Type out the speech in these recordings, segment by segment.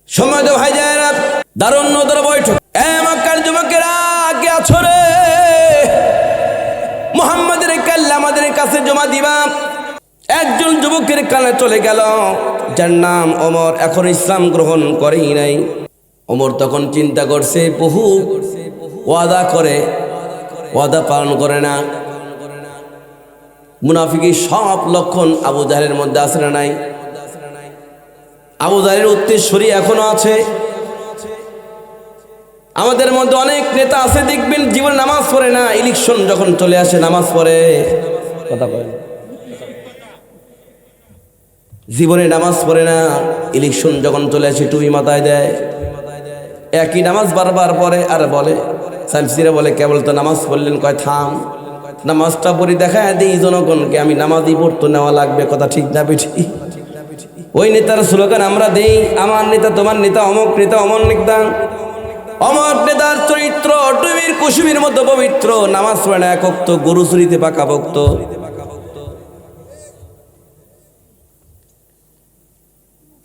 সময় তো ভাই যায় না, দারুণ নদর বৈঠক। মক্কার যুবকেরা কে আছো রে? মুহাম্মাদের কাল্লা আমাদের কাছে জমা দিবা। একজন যুবকের কানে চলে গেল, যার নাম ওমর, এখন ইসলাম গ্রহণ করেই নাই। ওমর তখন চিন্তা করছে, বহু ওয়াদা করে, ওয়াদা পালন করে না। মুনাফিকি সব লক্ষণ আবু জাহেলের মধ্যে আছে না নাই? আবু জাহেলের উত্তরসূরি এখনো আছে। আমাদের মধ্যে অনেক নেতা আছে, দেখবেন জীবন নামাজ পড়ে না, ইলেকশন যখন চলে আসে নামাজ পড়ে। কথা বলেন, জীবনে নামাজ পড়ে না, ইলেকশন যখন চলে আসে টুপি মাথায় দেয়, একই নামাজ বারবার পড়ে আর বলে, সামসিরা বলে কেবল তো নামাজ পড়লেন, কয় থাম, নামাজটা পড়ি দেখায় দিই জনগণকে আমি নামাজই পড়তো নেওয়া লাগবে। কথা ঠিক না বেঠি? ওই নেতার স্লোগান আমরা দেই, আমার নেতা তোমার নেতা, অমক নেতা অমর নেতা। অমর নেতার চরিত্র টুবির কুসুমির মতো পবিত্র, নামাজ পড়ে না, একক তো গরু চুরিতে পাকা ভক্ত।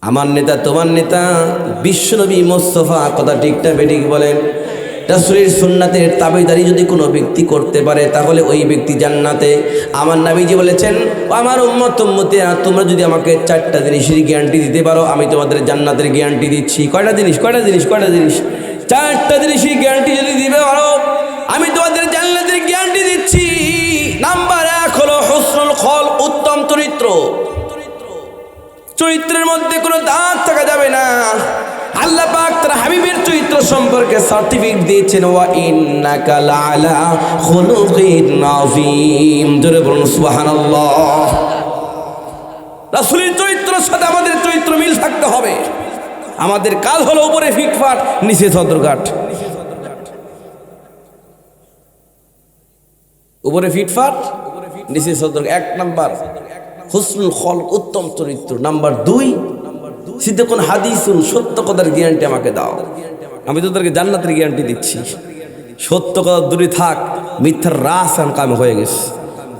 আমার নেতা তোমার নেতা বিশ্বনবী মোস্তফা। কথা ঠিক না বেঠিক বলেন? রাসূলের সুন্নাতের তাবেদারি যদি কোনো ব্যক্তি করতে পারে তাহলে ওই ব্যক্তি জান্নাতে। আমার নবীজি বলেছেন, আমার উম্মত উম্মতিরা, তোমরা যদি আমাকে 4টা জিনিসের গ্যারান্টি দিতে পারো আমি তোমাদের জান্নাতের গ্যারান্টি দিচ্ছি। কয়টা জিনিস? 4টা জিনিসের গ্যারান্টি যদি দিতে পারো আমি তোমাদের জান্নাতের গ্যারান্টি দিচ্ছি। নাম্বার 1 হলো হুসনুল খল, উত্তম চরিত্র। চরিত্রের মধ্যে কোনো দাগ থাকা যাবে না। আল্লাহ পাক তার হাবিবের চরিত্র সম্পর্কে সার্টিফিকেট দিয়েছেন, ওয়া ইন্নাকা লাআলা খুলুকিন আযীম। জোরে বলুন সুবহানাল্লাহ। রাসূলের চরিত্রের সাথে আমাদের চরিত্র মিল থাকতে হবে। আমাদের কাজ হলো উপরে ফিটফাট, নিচে সদরঘাট। উপরে ফিটফাট, নিচে সদরঘাট। 1 নাম্বার হুসনুল খলক, উত্তম চরিত্র। নাম্বার 2 সিদ্দিকুন হাদিসুন, সত্য কথার গ্যারান্টি আমাকে দাও, আমি তোদেরকে জান্নাতের গ্যারান্টি দিচ্ছি। সত্য কথা দূরে থাক, মিথ্যার রাস কাম হয়ে গেছে।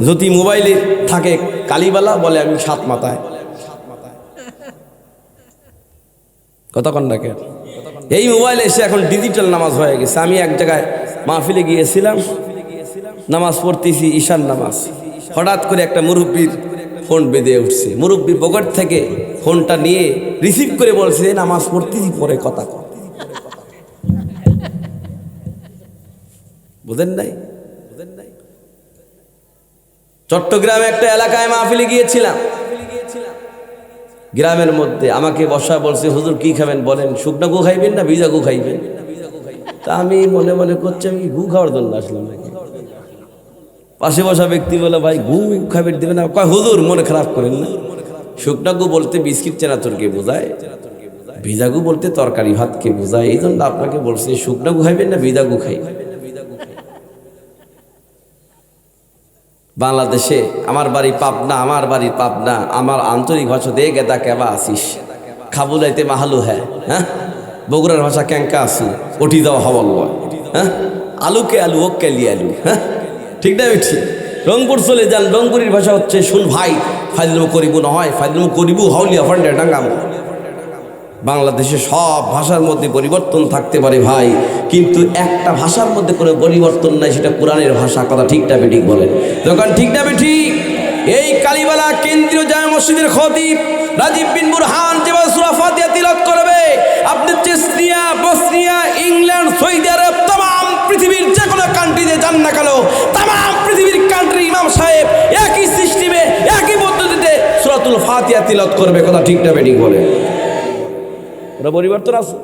যদি মোবাইলে থাকে কালীবালা, বলে আমি 7 মাথায়। কথা কন ডাকে, এই মোবাইলে এসে এখন ডিজিটাল নামাজ হয়ে গেছে। আমি এক জায়গায় মাহফিলে গিয়েছিলাম, নামাজ পড়তেছি, ঈশান নামাজ। হঠাৎ করে একটা মুরব্বীর ফোন বেঁধে উঠছে। মুরব্বী পকেট থেকে ফোনটা নিয়ে রিসিভ করে বলছে, নামাজ পড়তেছি, পরে কথা কর। বুঝেন নাই? চট্টগ্রামে একটা এলাকায় মাহফিলে গিয়েছিলাম। গ্রামের মধ্যে আমাকে বসা বলছে, হুজুর কি খাবেন বলেন, শুকনা গু খাইবেন না ভিজা গু খাইবেন? তা আমি মনে মনে করছি আমি গু খাওয়ার জন্য আসলাম নাকি। পাশে বসা ব্যক্তি বলে, ভাই গু খাবেন দেবে না? কয় হুজুর মনে খারাপ করেন না, শুকনা গু বলতে বিস্কিট চেনাচুরকে বোঝায়, ভিজা গু বলতে তরকারি ভাতকে বোঝায়। এই জন্য আপনাকে বলছে শুকনা গু খাইবেন না ভিজা গু খাইবেন। বাংলাদেশে আমার বাড়ি পাবনা, আমার আঞ্চলিক ভাষা দিয়ে গেদা কেবা আসিস, খাবুলাইতে মাহালু হ্যাঁ, বগুড়ার ভাষা ক্যাঙ্কা আসি, ওটি দেওয়া হওয়াল, হ্যাঁ, আলুকে আলু, ও কেলি আলু, হ্যাঁ, ঠিক না? ঠিক। রংপুর চলে যান, রংপুরের ভাষা হচ্ছে শুন ভাই, ফাইলমু করিবু নহয়, ফাইলমু করিবু হাউলিয়া ফান্ডে ডাঙ্গাম। বাংলাদেশে সব ভাষার মধ্যে পরিবর্তন থাকতে পারে ভাই, কিন্তু একটা ভাষার মধ্যে কোনো পরিবর্তন নাই, সেটা কোরআনের ভাষা। কথা ঠিক না বেঠিক বলেন? যখন ঠিক না বেঠিক? এই কালীবালা কেন্দ্রীয় জামে মসজিদের খতিব রাজীব বিন বুরহান যেভাবে সূরা ফাতিহা তিলাওয়াত করবে, আপনি চেচনিয়া, বসনিয়া, ইংল্যান্ড, সৌদি আরব, तमाम পৃথিবীর যে কোনো কান্ট্রিতে যান না কেন, तमाम পৃথিবীর কান্ট্রির ইমাম সাহেব একই সিস্টেমে, একই পদ্ধতিতে সূরাতুল ফাতিহা তিলাওয়াত করবে। কথা ঠিক না বেঠিক বলে? পরিবর্তন আছে?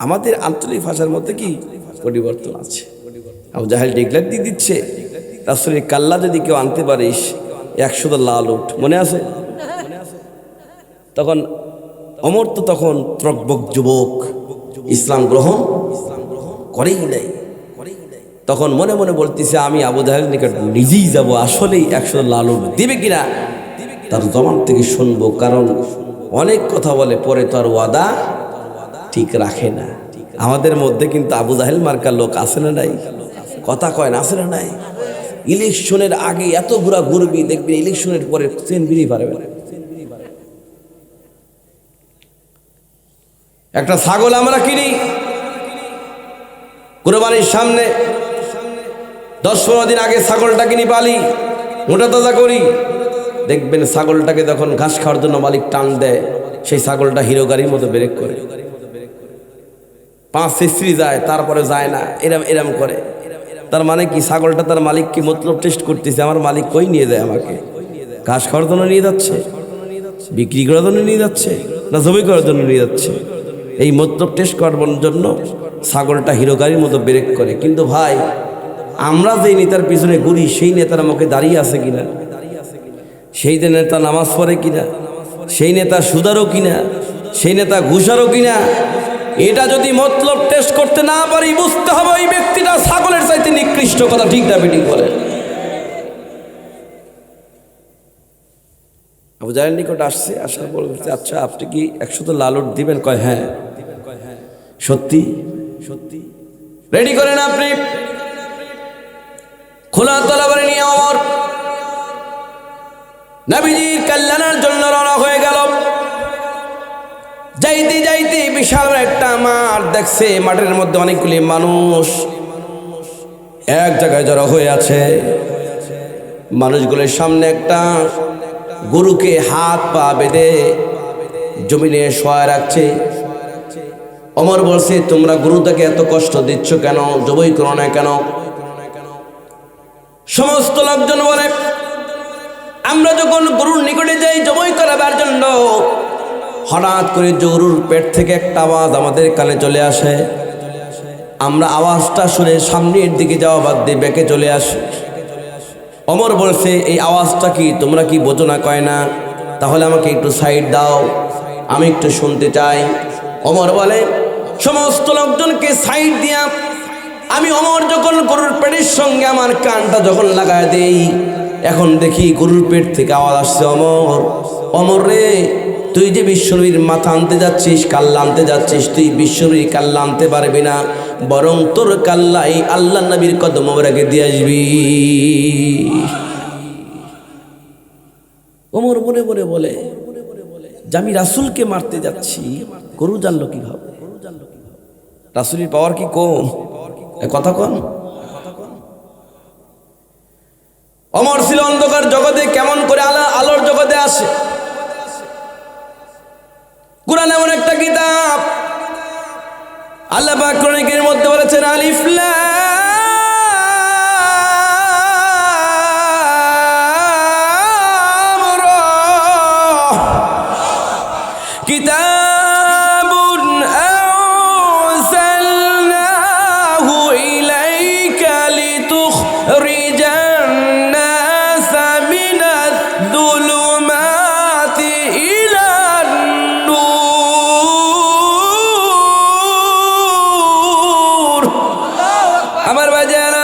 আমাদের আঞ্চলিক ভাষার মধ্যে কি পরিবর্তন আছে? আবু জাহেল ডিক্লেয়ার দিয়ে দিচ্ছে, রাসূলের কাল্লা যদি কেউ আনতে পারিস 100 লাল উঠ। মনে আছে? তখন ওমর তো তখন ত্রকবক যুবক, ইসলাম গ্রহণ করেই নাই। তখন মনে মনে বলতেছে, আমি আবু জাহেল নিকট নিজেই যাব, আসলেই 100 লাল উঠ দিবে কিনা তার জবান থেকে শুনবো, কারণ অনেক কথা বলে পরে তো আর ওয়াদা ঠিক রাখে না। আমাদের মধ্যে কিন্তু আবু জাহেল মার্কার লোক আছে না নাই? কথা কয় না, আছে না নাই? ইলেকশনের আগে এত ঘুরা ঘুরবি, দেখবি ইলেকশনের পরে চেন বিড়ি পারবে না। একটা ছাগল আমরা কিনি কুরবানির সামনে 10-15 দিন আগে ছাগলটা কিনি, পালি, মোটা তাজা করি। দেখবেন ছাগলটাকে যখন ঘাস খাওয়ার জন্য মালিক টান দেয়, সেই ছাগলটা হিরো গাড়ির মতো ব্রেক করে, 5 সিসি যায়, তারপরে যায় না, এরম করে। তার মানে কি, ছাগলটা তার মালিক কি মতলব টেস্ট করতেছে, আমার মালিক কই নিয়ে যায়, আমাকে ঘাস খাওয়ার জন্য নিয়ে যাচ্ছে, বিক্রি করার জন্য নিয়ে যাচ্ছে, না জমি করার জন্য নিয়ে যাচ্ছে? এই মতলব টেস্ট করার জন্য ছাগলটা হিরো গাড়ির মতো ব্রেক করে। কিন্তু ভাই, আমরা যে নেতার পিছনে ঘুরি, সেই নেতার মুখে দাঁড়িয়ে আছে কিনা, সেই নেতা নামাজ পড়ে কিনা, সেই নেতা সুদারও কিনা, সেই নেতা ঘুষারও কিনা, এটা যদি মতলব টেস্ট করতে না পারি, বুঝতে হবে ওই ব্যক্তিটা ছাগলের চাইতে নিকৃষ্ট। কথা ঠিক না বেঠিক বলে? আবু জাহেল নিকট আসছে, আসার পর বলছে, আচ্ছা আপনি কি 100 লালট দিবেন? কয় হ্যাঁ। সত্যি সত্যি রেডি করেন আপনি। খোলা তরবারি নিয়ে ওমর নবীজির কল্যাণের জন্য রওনা হয়ে গেল। যাইতে যাইতে বিশাল একটা মাঠ দেখছে, মাঠের মধ্যে অনেকগুলি মানুষ এক জায়গায় জড়ো হয়ে আছে। মানুষগুলোর সামনে একটা গরুকে হাত পা বেঁধে জমিনে শোয়া রাখছে। ওমর বলছে, তোমরা গরুটাকে এত কষ্ট দিচ্ছ কেন, জবাই করো না কেন? সমস্ত লোকজন বলে, আমরা যখন গরুর নিকটে যাই জবাই করাবার জন্য, হঠাৎ করে গরুর পেট থেকে একটা আওয়াজ আমাদের কানে চলে আসে। আমরা আওয়াজটা শুনে সামনের দিকে যাওয়া বাদ দিয়ে ব্যাকে চলে আসি। ওমর বলছে, এই আওয়াজটা কি তোমরা কি বোঝো না? কয় না। তাহলে আমাকে একটু সাইড দাও, আমি একটু শুনতে চাই। ওমর বলে, সমস্ত লোকজনকে সাইড দিয়া আমি ওমর যখন গরুর পেটের সঙ্গে আমার কানটা যখন লাগায় দেই, এখন দেখি গরুর পেট থেকে আওয়াজ আসছে, ওমর, ওমর রে, তুই যে বিশ্বনবীর মাথা আনতে যাচ্ছিস, কাল্লা আনতে যাচ্ছিস, তুই বিশ্বনবীর কাল্লা আনতে পারবি না, বরং তোর কাল্লাই আল্লাহ নবীর কদম মোবারকে দিয়ে আসবি। ওমর মনে মনে বলে যে আমি রাসূলকে মারতে যাচ্ছি, গরু জানলো কিভাবে? রাসূলের পাওয়ার কি কম? কথা কন। ওমর ছিল অন্ধকার জগতে, কেমন করে আলোর জগতে আসে? কুরআন এমন একটা কিতাব, আল্লাহ পাক কোরআনের মধ্যে বলেছেন, আলিফ লাম রা, কিতাবুন আনজালনাহু ইলাইকা লিতুখরিজান নাসা মিনাজ যুলুমাতি ইলান নূর। আমার বাজারা,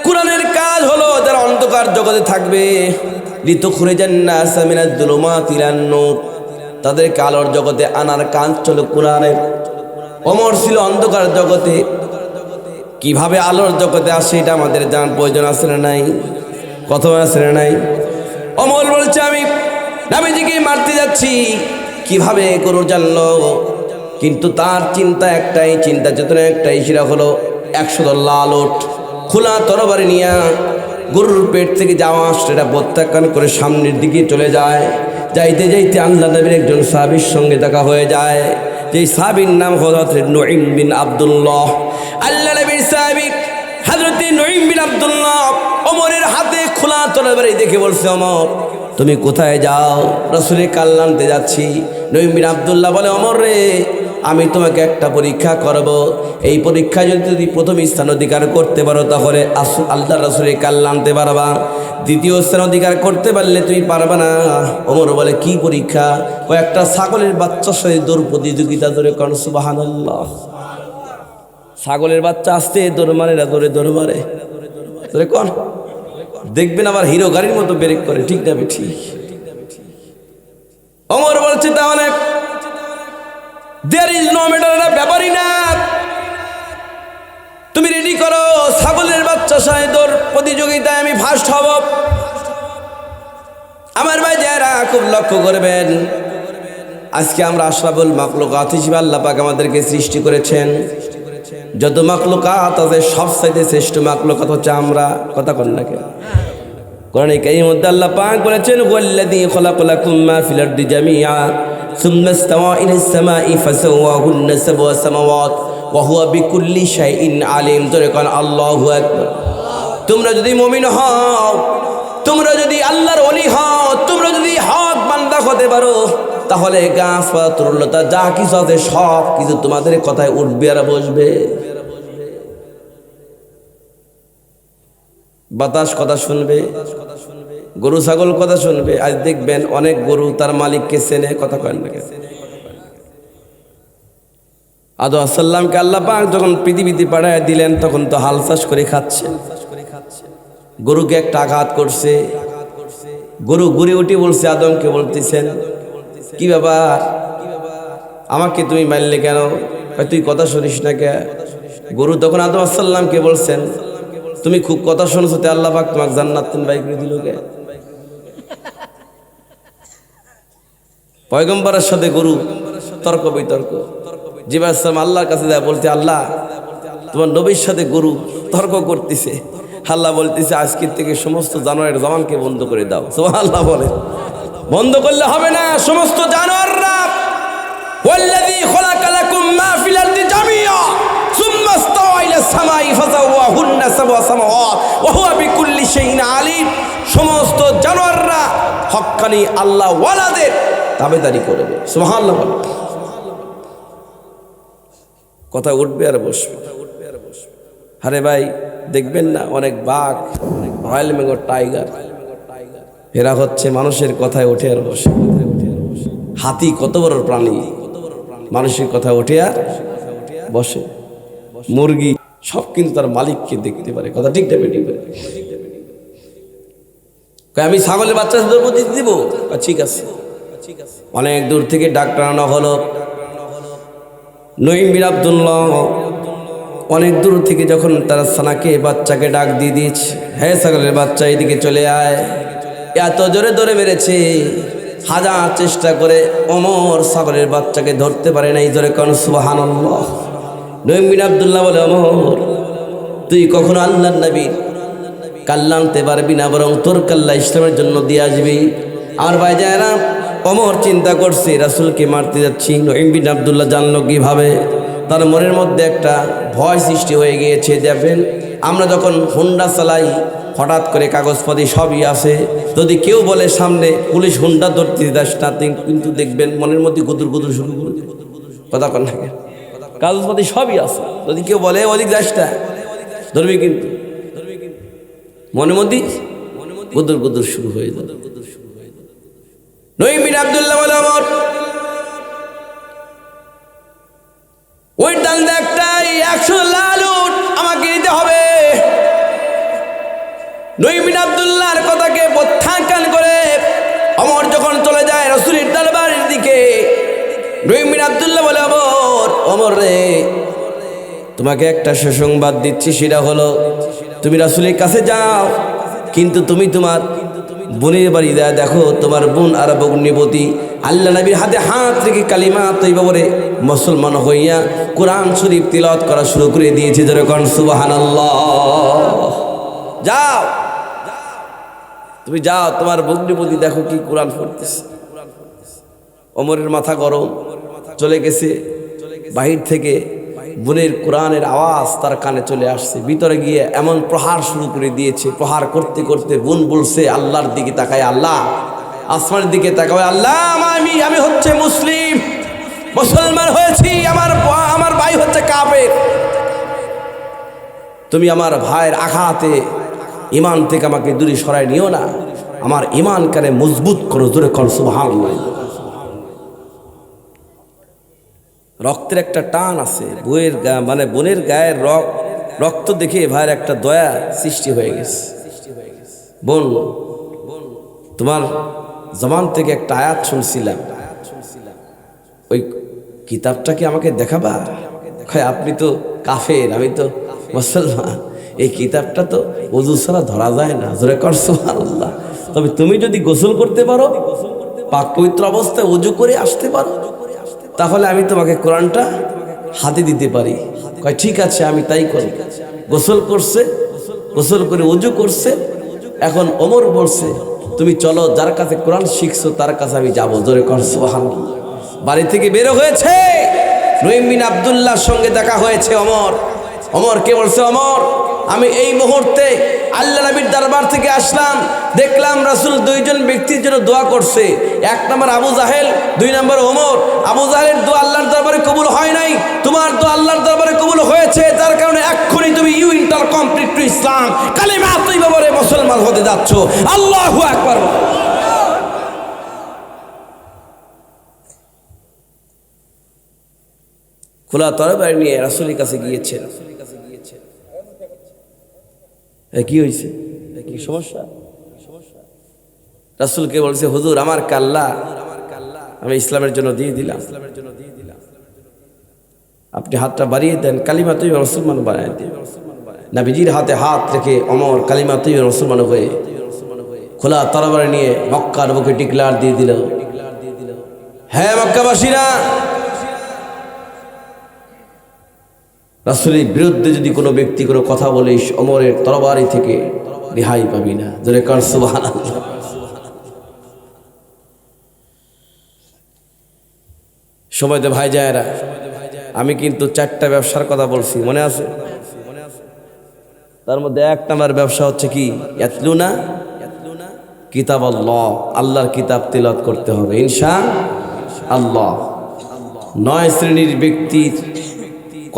কুরআনের কাজ হলো যারা অন্ধকার জগতে থাকবে, লিতুখরিজান নাসা মিনাজ যুলুমাতি ইলান নূর, তাদেরকে আলোর জগতে আনার কাজ চলো কুরআনের। ওমর ছিল অন্ধকার জগতে, কিভাবে আলোর জগতে আসে এটা আমাদের জানার প্রয়োজন আছে না নাই? কথা আছে না নাই? ওমর বলছে, আমি নবীজিকে মারতে যাচ্ছি, কিভাবে গরু জানলো? কিন্তু তার চিন্তা একটাই, চিন্তা চেতনা একটাই, সেটা হলো 100 লালট খোলা তরবারি নিয়ে গরুর পেট থেকে যাওয়া সেটা প্রত্যাখ্যান করে সামনের দিকে চলে যায়। যাইতে যাইতে আল্লাহ নবীর একজন সাহাবীর সঙ্গে দেখা হয়ে যায়, যেই সাহাবীর নাম হযরত নুঈম বিন আব্দুল্লাহ। আল্লাহ নবীর সাহাবী হযরত নুঈম বিন আব্দুল্লাহ ওমরের হাতে খোলা তরবারি দেখে বলছে, ওমর তুমি কোথায় যাও? রাসূলের কাল্লা আনতে যাচ্ছি। নুঈম বিন আব্দুল্লাহ বলে, ওমর রে, আমি তোমাকে একটা পরীক্ষা করব, এই পরীক্ষায় যদি প্রথম স্থান অধিকার করতে পারো তাহলে আল্লাহ রাসূলের কাল্লা আনতে পারবা, দ্বিতীয় স্থান অধিকার করতে পারলে তুমি পারবা না। ওমর বলে, কি পরীক্ষা? একটা ছাগলের বাচ্চার সাথে দৌড় প্রতিযোগিতা। ধরে কোন সুবহানাল্লাহ। ছাগলের বাচ্চা আসতে দৌড় মারে না, দৌড় মারে, ধরে কোন দেখবেন আবার হিরো গাড়ির মতো ব্রেক করে, ঠিক না ঠিক? ওমর বলছে, তাহলে there is no matter, না ব্যাপারই না, তুমি রেডি করো, ছাগলের বাচ্চা সাথে দৌড় প্রতিযোগিতায় আমি ফার্স্ট হব। আমার ভাই যারা খুব লক্ষ্য করবেন, আজকে আমরা আশরাফুল মাখলুকাত হিসেবে আল্লাহ পাক আমাদেরকে সৃষ্টি করেছেন। যত মাখলুকাত আছে সবচাইতে শ্রেষ্ঠ মাখলুকাত হচ্ছে আমরা। কথা বলেন না কেন? কোরআনে কারীমের মধ্যে আল্লাহ পাক বলেছেন, ওয়াল্লাযী খালাকালাকুম মা ফিল আরদি জামিআ সুম্মা ইসতাওয়া ইলাস সামাই ফাসাওয়াহুন্না সাবআ সামাওয়াত ওয়া হুয়া বিকুল্লি শাইইন আলিম। জোরে কোন আল্লাহু আকবার। তোমরা যদি মুমিন হও, তোমরা যদি আল্লাহর ওলি হও, তোমরা যদি হক বান্দা হতে পারো, তাহলে গাছ পাথরলতা যা কিছু আছে সব কিছু তোমাদের কথায় উঠবে আর বসবে। বাতাস কথা শুনবে, গরু ছাগল কথা শুনবে। আজ দেখবেন অনেক গরু তার মালিককে চেনে। কথা কয় না? আদম আলাইহিস সালামকে আল্লাহ পাক যখন পৃথিবীতে পাঠায় দিলেন, তখন তো হাল চাষ করে খাচ্ছে। গরুকে একটা আঘাত করছে, গরু ঘুরে উঠে বলছে, আদমকে বলতেছেন, কি ব্যাপার, আমাকে তুমি মারলে কেন? তুই কথা শুনিস না কে? গরু তখন আদম আলাইহিস সালামকে বলছেন, তুমি খুব কথা শুনছো, তে আল্লাহ পাক তোমাকে জান্নাত বাই করে দিল কে? পয়গম্বরের সাথে গরু তর্ক বিতর্ক। জিবরাইল আলাইহিস সালাম আল্লাহর কাছে যায়, বলতে, আল্লাহ, তোমার নবীর সাথে গরু তর্ক করতেছে। আল্লাহ বলতেছে, আজকের থেকে সমস্ত জানোয়ারের জবানকে বন্ধ করে দাও। সুবহানাল্লাহ বলে। বন্ধ করলে হবে না, সমস্ত জানোয়াররা ওয়াল্লাযী খালাকালাকুম মা ফিল আরদি জামিআ সুম্মা ইসতাওয়া ইলাস সামাই ফাসাওয়াহুন্না সাবআ সামাওয়াত ওয়া হুয়া বিকুল্লি শাইইন আলিম। সমস্ত জানোয়াররা হক্কানি আল্লাহ ওয়ালাদের তাবেদারি করবে। সুবহানাল্লাহ। কথা উঠবে আর বসবে। আরে ভাই, দেখবেন না অনেক বাঘ, রয়্যাল বেঙ্গল টাইগার, এরা হচ্ছে মানুষের কথায় ওঠে আর বসে। হাতি কত বড় প্রাণী, মানুষের কথা ওঠে আর বসে। মুরগি সব কিন্তু তার মালিককে দেখতে পারে। কথা ঠিক না বেটি? আমি ছাগলের বাচ্চা দিব, ঠিক আছে। অনেক দূর থেকে ডাক্তার আনা হলো। নঈম বিন আব্দুল্লাহ অনেক দূর থেকে যখন তারা সানাকে বাচ্চাকে ডাক দিয়ে দিয়েছে, হ্যাঁ ছাগলের বাচ্চা এদিকে চলে আয়, এত জোরে ধরে মেরেছে, হাজার চেষ্টা করে ওমর ছাগলের বাচ্চাকে ধরতে পারে নাই। জোরে কোন সুবহানাল্লাহ। নঈম বিন আব্দুল্লাহ বলে, ওমর, তুই কখনো আল্লাহর নবীর কাল্লা আনতে পারবি না, বরং তোর কাল্লা ইসলামের জন্য দিয়ে আসবি। আর ভাই যায়রা, ওমর চিন্তা করছে রাসূলকে মারতে যাচ্ছি। নঈম বিন আব্দুল্লাহ জানলো কিভাবে? তার মনের মধ্যে একটা ভয় সৃষ্টি হয়ে গিয়েছে। দেখবেন আমরা যখন হুন্ডা চালাই, হঠাৎ করে কাগজপাতি সবই আছে, যদি কেউ বলে সামনে পুলিশ হুন্ডা ধরতে যাস না, কিন্তু দেখবেন মনের মধ্যে গুদুর গুদুর শুরু করে দেবে। কথা কন না? কাগজপাতি সবই আছে, যদি কেউ বলে ওদিক যাস না, ধরবি, কিন্তু মনের মধ্যে গুদুর গুদুর শুরু হয়ে যাবে। নঈম বিন আব্দুল্লাহ বলে, ওমর, ওই ডান্ডা একটাই 100 লাল উট আমাকে দিতে হবে। নঈম বিন আব্দুল্লাহর কথাকে প্রত্যাখ্যান করে ওমর যখন চলে যায় রাসূলের দরবারের দিকে, নঈম বিন আব্দুল্লাহ বলে, ওমর রে, তোমাকে একটা সুসংবাদ দিচ্ছি, সেটা হলো তুমি রাসূলের কাছে যাও, কিন্তু তুমি তোমার বোনের বাড়ি যায় দেখো, তোমার বোন আর ভগ্নিপতি আল্লাহ নবীর হাতে হাত রেখে কালিমা তৈবা বলে মুসলমান হইয়া কোরআন শরীফ তিলাওয়াত করা শুরু করে দিয়েছে। যেরকম সুবহানাল্লাহ। যাও, তুমি যাও, তোমার ভগ্নিপতি দেখো কি কোরআন পড়তেছে। ওমরের মাথা গরম, চলে গেছে। বাহির থেকে বোনের কোরআনের আওয়াজ তার কানে চলে আসছে। ভিতরে গিয়ে এমন প্রহার শুরু করে দিয়েছে। প্রহার করতে করতে বোন বলছে আল্লাহর দিকে তাকায়, আল্লাহ, আসমানের দিকে তাকায়, আল্লাহ, আমি হচ্ছে মুসলিম, মুসলমান হয়েছি, আমার ভাই হচ্ছে কাফের। তুমি আমার ভাইয়ের আঘাতে ইমান থেকে আমাকে দূরে সরাই নিও না, আমার ইমান কানে মজবুত করো। জোরে কর সুবহানাল্লাহ। রক্তের একটা টান আছে, বোনের গায়ের রক্ত দেখে ভাইয়ের একটা দয়া সৃষ্টি হয়ে গেছে। বোন, তোমার জবান থেকে একটা আয়াত শুনছিলাম, ওই কিতাবটা কি আমাকে দেখাবা? আপনি তো কাফের, আমি তো মুসলমান, এই কিতাবটা তো ওযু ছাড়া ধরা যায় না। জোরে কর সুবহানাল্লাহ। তবে তুমি যদি গোসল করতে পারো, পাক পবিত্র অবস্থায় ওযু করে আসতে পারো, তাহলে আমি তোমাকে কোরআনটা হাতে দিতে পারি। কয় ঠিক আছে, আমি তাই করব। গোসল করছে, গোসল করে উজু করছে। এখন ওমর বলছে, তুমি চলো, যার কাছে কোরআন শিখছো তার কাছে আমি যাবো। জোরে কর সুবহানাল্লাহ। বাড়ি থেকে বের হয়েছে, নঈম বিন আব্দুল্লাহর সঙ্গে দেখা হয়েছে ওমর কে বলছে, ওমর আমি এই মুহূর্তে আল্লাহ নবীর দরবার থেকে আসলাম, দেখলাম রাসূল দুইজন ব্যক্তির জন্য দোয়া করছে। এক নম্বর আবু জাহেল, দুই নম্বর ওমর। আবু জাহেলের দোয়া আল্লাহর দরবারে কবুল হয় নাই, তোমার দোয়া আল্লাহর দরবারে কবুল হয়েছে। যার কারণে এক্ষুনি তুমি ইন্টার কমপ্লিট টু ইসলাম, কালিমা তৈবা বলে মুসলমান হতে যাচ্ছ। আল্লাহু আকবার। খোলা তরবারি নিয়ে রাসূলের কাছে গিয়েছেন। কি হয়েছে, কি সমস্যা? রাসূলকে বলছে, হুজুর আমার কাল্লা আমি ইসলামের জন্য দিয়ে দিলাম, আপনি হাতটা বাড়িয়ে দেন, কালিমা তৈবা মুসলমান বানায় দিন। নবীজির হাতে হাত রেখে ওমর কালিমা তৈবা মুসলমান হয়ে খোলা তরবারি নিয়ে মক্কার বুকে ডিক্লার দিয়ে দিল, হ্যাঁ মক্কাবাসীরা, রাসূলের বিরুদ্ধে যদি কোনো ব্যক্তি কোনো কথা বলিস, ওমরের তরবারি থেকে রেহাই পাবি না। জোরে কর সুবহানাল্লাহ। সময়তে ভাই জায়েরা, আমি কিন্তু 4টা ব্যবসার কথা বলছি, মনে আছে? তার মধ্যে 1 নম্বর ব্যবসা হচ্ছে কি, ইয়াতলুনা কিতাবাল্লাহ, আল্লাহর কিতাব তিলাওয়াত করতে হবে ইনশাআল্লাহ। 9 শ্রেণীর ব্যক্তির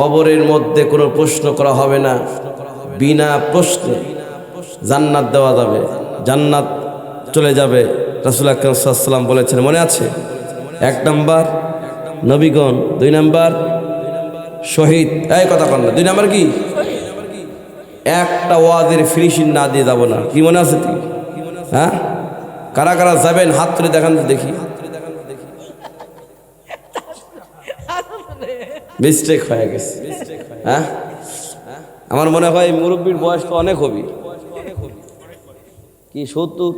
কবরের মধ্যে কোনো প্রশ্ন করা হবে না, বিনা প্রশ্নে জান্নাত দেওয়া যাবে, জান্নাত চলে যাবে। রাসূল আকরাম সাল্লাল্লাহু আলাইহি ওয়াসাল্লাম বলেছেন, মনে আছে? 1 নম্বর নবীগণ, 2 নম্বর শহীদ। এই কথা কর না, 2 নম্বর কি? একটা ওয়াজের ফিনিশিং না দিয়ে যাব না। কি মনে আছে তুই? হ্যাঁ, কারা কারা যাবেন হাত তুলে দেখান তো দেখি। মিস্টেক হয়ে গেছে। হ্যাঁ, আমার মনে হয় মুরব্বীর বয়স তো অনেক হবে, কি 70?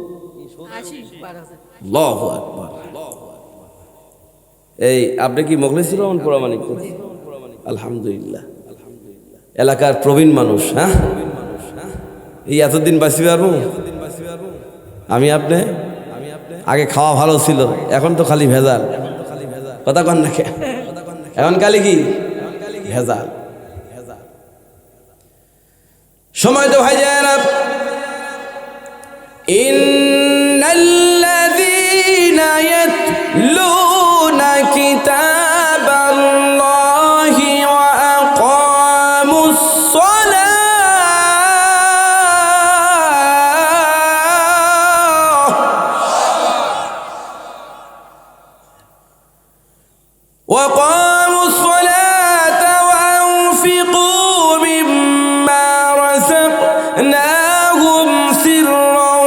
আল্লাহু আকবার। এই আপনি কি মুখলিসুর রহমান প্রামাণিক? আলহামদুলিল্লাহ, এলাকার প্রবীণ মানুষ। হ্যাঁ, এই এতদিন বাঁচি পারবো আমি? আপনি আগে খাওয়া ভালো ছিল, এখন তো খালি ভেজাল। কথা কন না, এখন খালি কি ভেজাল। সময় তো ভাই যায় না। ইন্নাল্লাযীনা ইয়াতলুনা কিতাবাল্লাহি ওয়া আকামুস সালাহ ওয়া আকামুস সালাতা ওয়া আনফিকু মিম্মা রাযাকনাহুম সিররান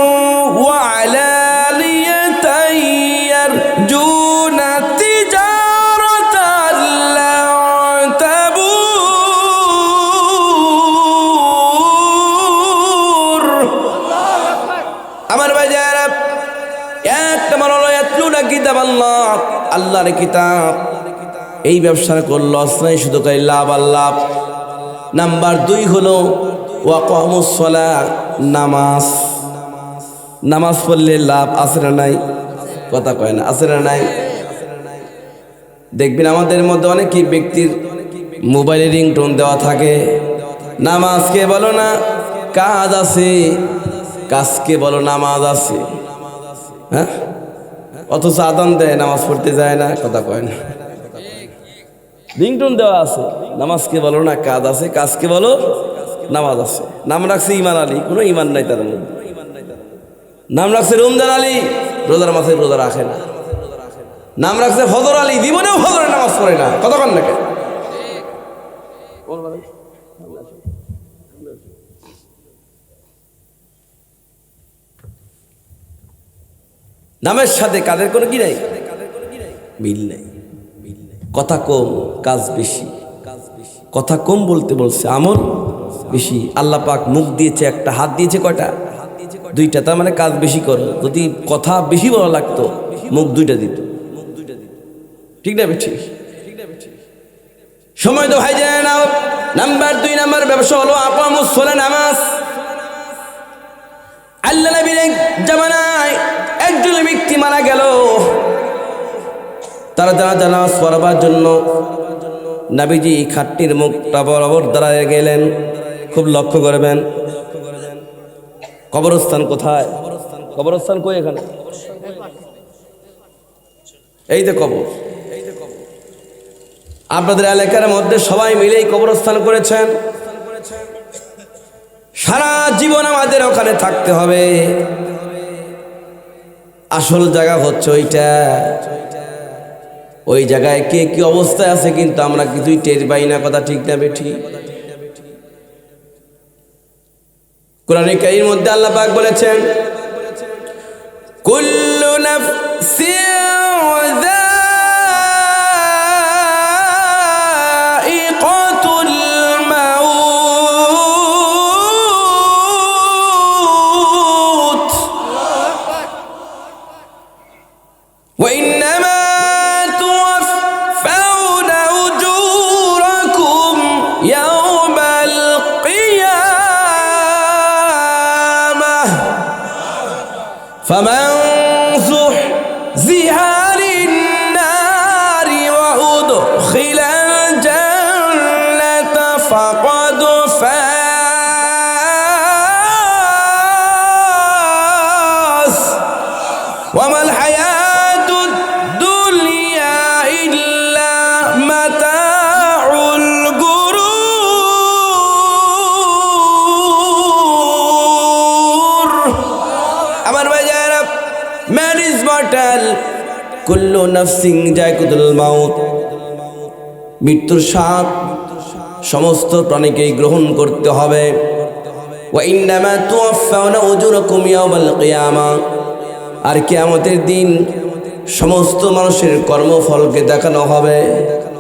ওয়া আলানিয়াতান ইয়ারজুনা তিজারাতান লান তাবুর। আমার বাজারা 1 নম্বর হলো ইয়াতলুনা কিতাবাল্লাহ, আল্লাহর কিতাব। এই ব্যবসা করলে লস নাই, শুধু কাই লাভ আর লাভ। নাম্বার 2 হলো ওয়াকামুস সালাহ, নামাজ। নামাজ পড়লে লাভ আছে না নাই? কথা কয় না, আছে না নাই? দেখবেন আমাদের মধ্যে অনেকই ব্যক্তির মোবাইলে রিংটোন দেওয়া থাকে, নামাজকে বলো না কাজ আছে, কাজকে বলো নামাজ আছে। হ্যাঁ, অথচ আদান দেয়, নামাজ পড়তে যায় না। কথা কয় না, রিংটোন দেওয়া আছে, নামাজকে বলো না কাজ আছে, কাজকে বলো নামাজ আছে। নাম রাখছে ইমান আলী, কোনো ইমান নাই তার মধ্যে। নাম রাখছে রমজান আলী, রোজার মাথায় রোজা রাখে না। নাম রাখছে ফজর আলী, জীবনেও ফজরের নামাজ পড়ে না। কতক্ষণ নাকি নামের সাথে কাদের কোনো কি নাই, মিল নাই। কথা কম কাজ বেশি, কথা কম বলতে বলছে, আমল বেশি। আল্লাহ পাক মুখ দিয়েছে একটা, হাত দিয়েছে কয়টা? 2টা। তার মানে কাজ বেশি করো। যদি কথা বেশি বলা লাগতো, মুখ 2টা দিত। ঠিক না? ঠিক। সময় তো ভাই যায় না। নাম্বার 2 নাম্বার ব্যবসা হলো আকামুস সালাহ, নামাজ। আল্লাহ নবীর এক জামানায় একজন ব্যক্তি মারা গেল। তারা নামাজ পড়াবার জন্য নবীজি খাটটির মুখটা বরাবর দাঁড়ায় গেলেন। খুব লক্ষ্য করবেন, কবরস্থান কোথায়? কবরস্থান কই? এখানে এই যে কবর, আপনাদের এলাকার মধ্যে সবাই মিলেই কবরস্থান করেছেন। সারা জীবন আমাদের ওখানে থাকতে হবে। আসল জায়গা হচ্ছে ওইটা। ওই জায়গায় কে কি অবস্থায় আছে কিন্তু আমরা কিছুই টের পাই না। কথা ঠিক না বেঠিক? কোরআনে কারীমের মধ্যে আল্লাহ পাক বলেছেন, কুল্লু নাফসিন যায়িকাতুল মাউত ওয়া ইন্নামা তুওয়াফাউনা উজুরাকুম ইয়াওমাল কিয়ামাহ ফামান زحزح عن النار وأدخل الجنة فقد فاز وما الحياة الدنيا إلا متاع الغرور. আমার ভাইজারা, man is mortal, কুল্লু নাফসিন যায়িকাতুল মাউত, মৃত্যুর স্বাদ সমস্ত প্রাণীকেই গ্রহণ করতে হবে। ওয়া ইন্নামা তুওয়াফাউনা উজুরাকুম ইয়াওমাল কিয়ামা, আর কিয়ামতের দিন সমস্ত মানুষের কর্মফলকে দেখানো হবে।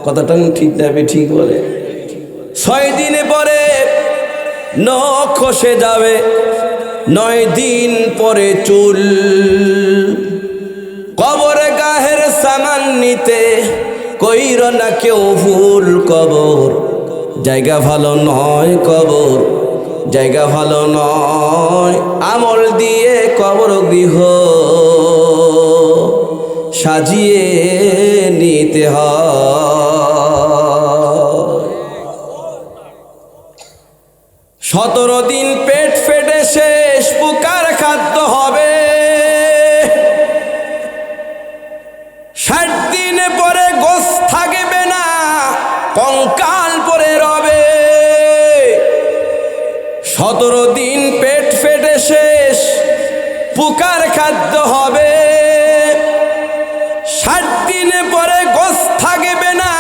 কথাটা ঠিক না? ঠিক বলে 6 দিনে পরে নখ খসে যাবে, 9 দিন পরে চুল। কবরে গাহের সামান নিতে কইর না কেউ ভুল। কবর জায়গা ভালো নয়, কবর জায়গা ভালো নয়। আমল দিয়ে কবর গৃহ সাজিয়ে নিতে হয়। 17 দিন পেট ফেটে শেষ, পোকার খাদ্য হবে। 60 দিনে পরে গোশ থাকবে না, কঙ্কাল পরে রবে। 17 দিন পেট ফেটে শেষ, পোকার খাদ্য হবে। 60 দিনে পরে গোশ থাকবে না,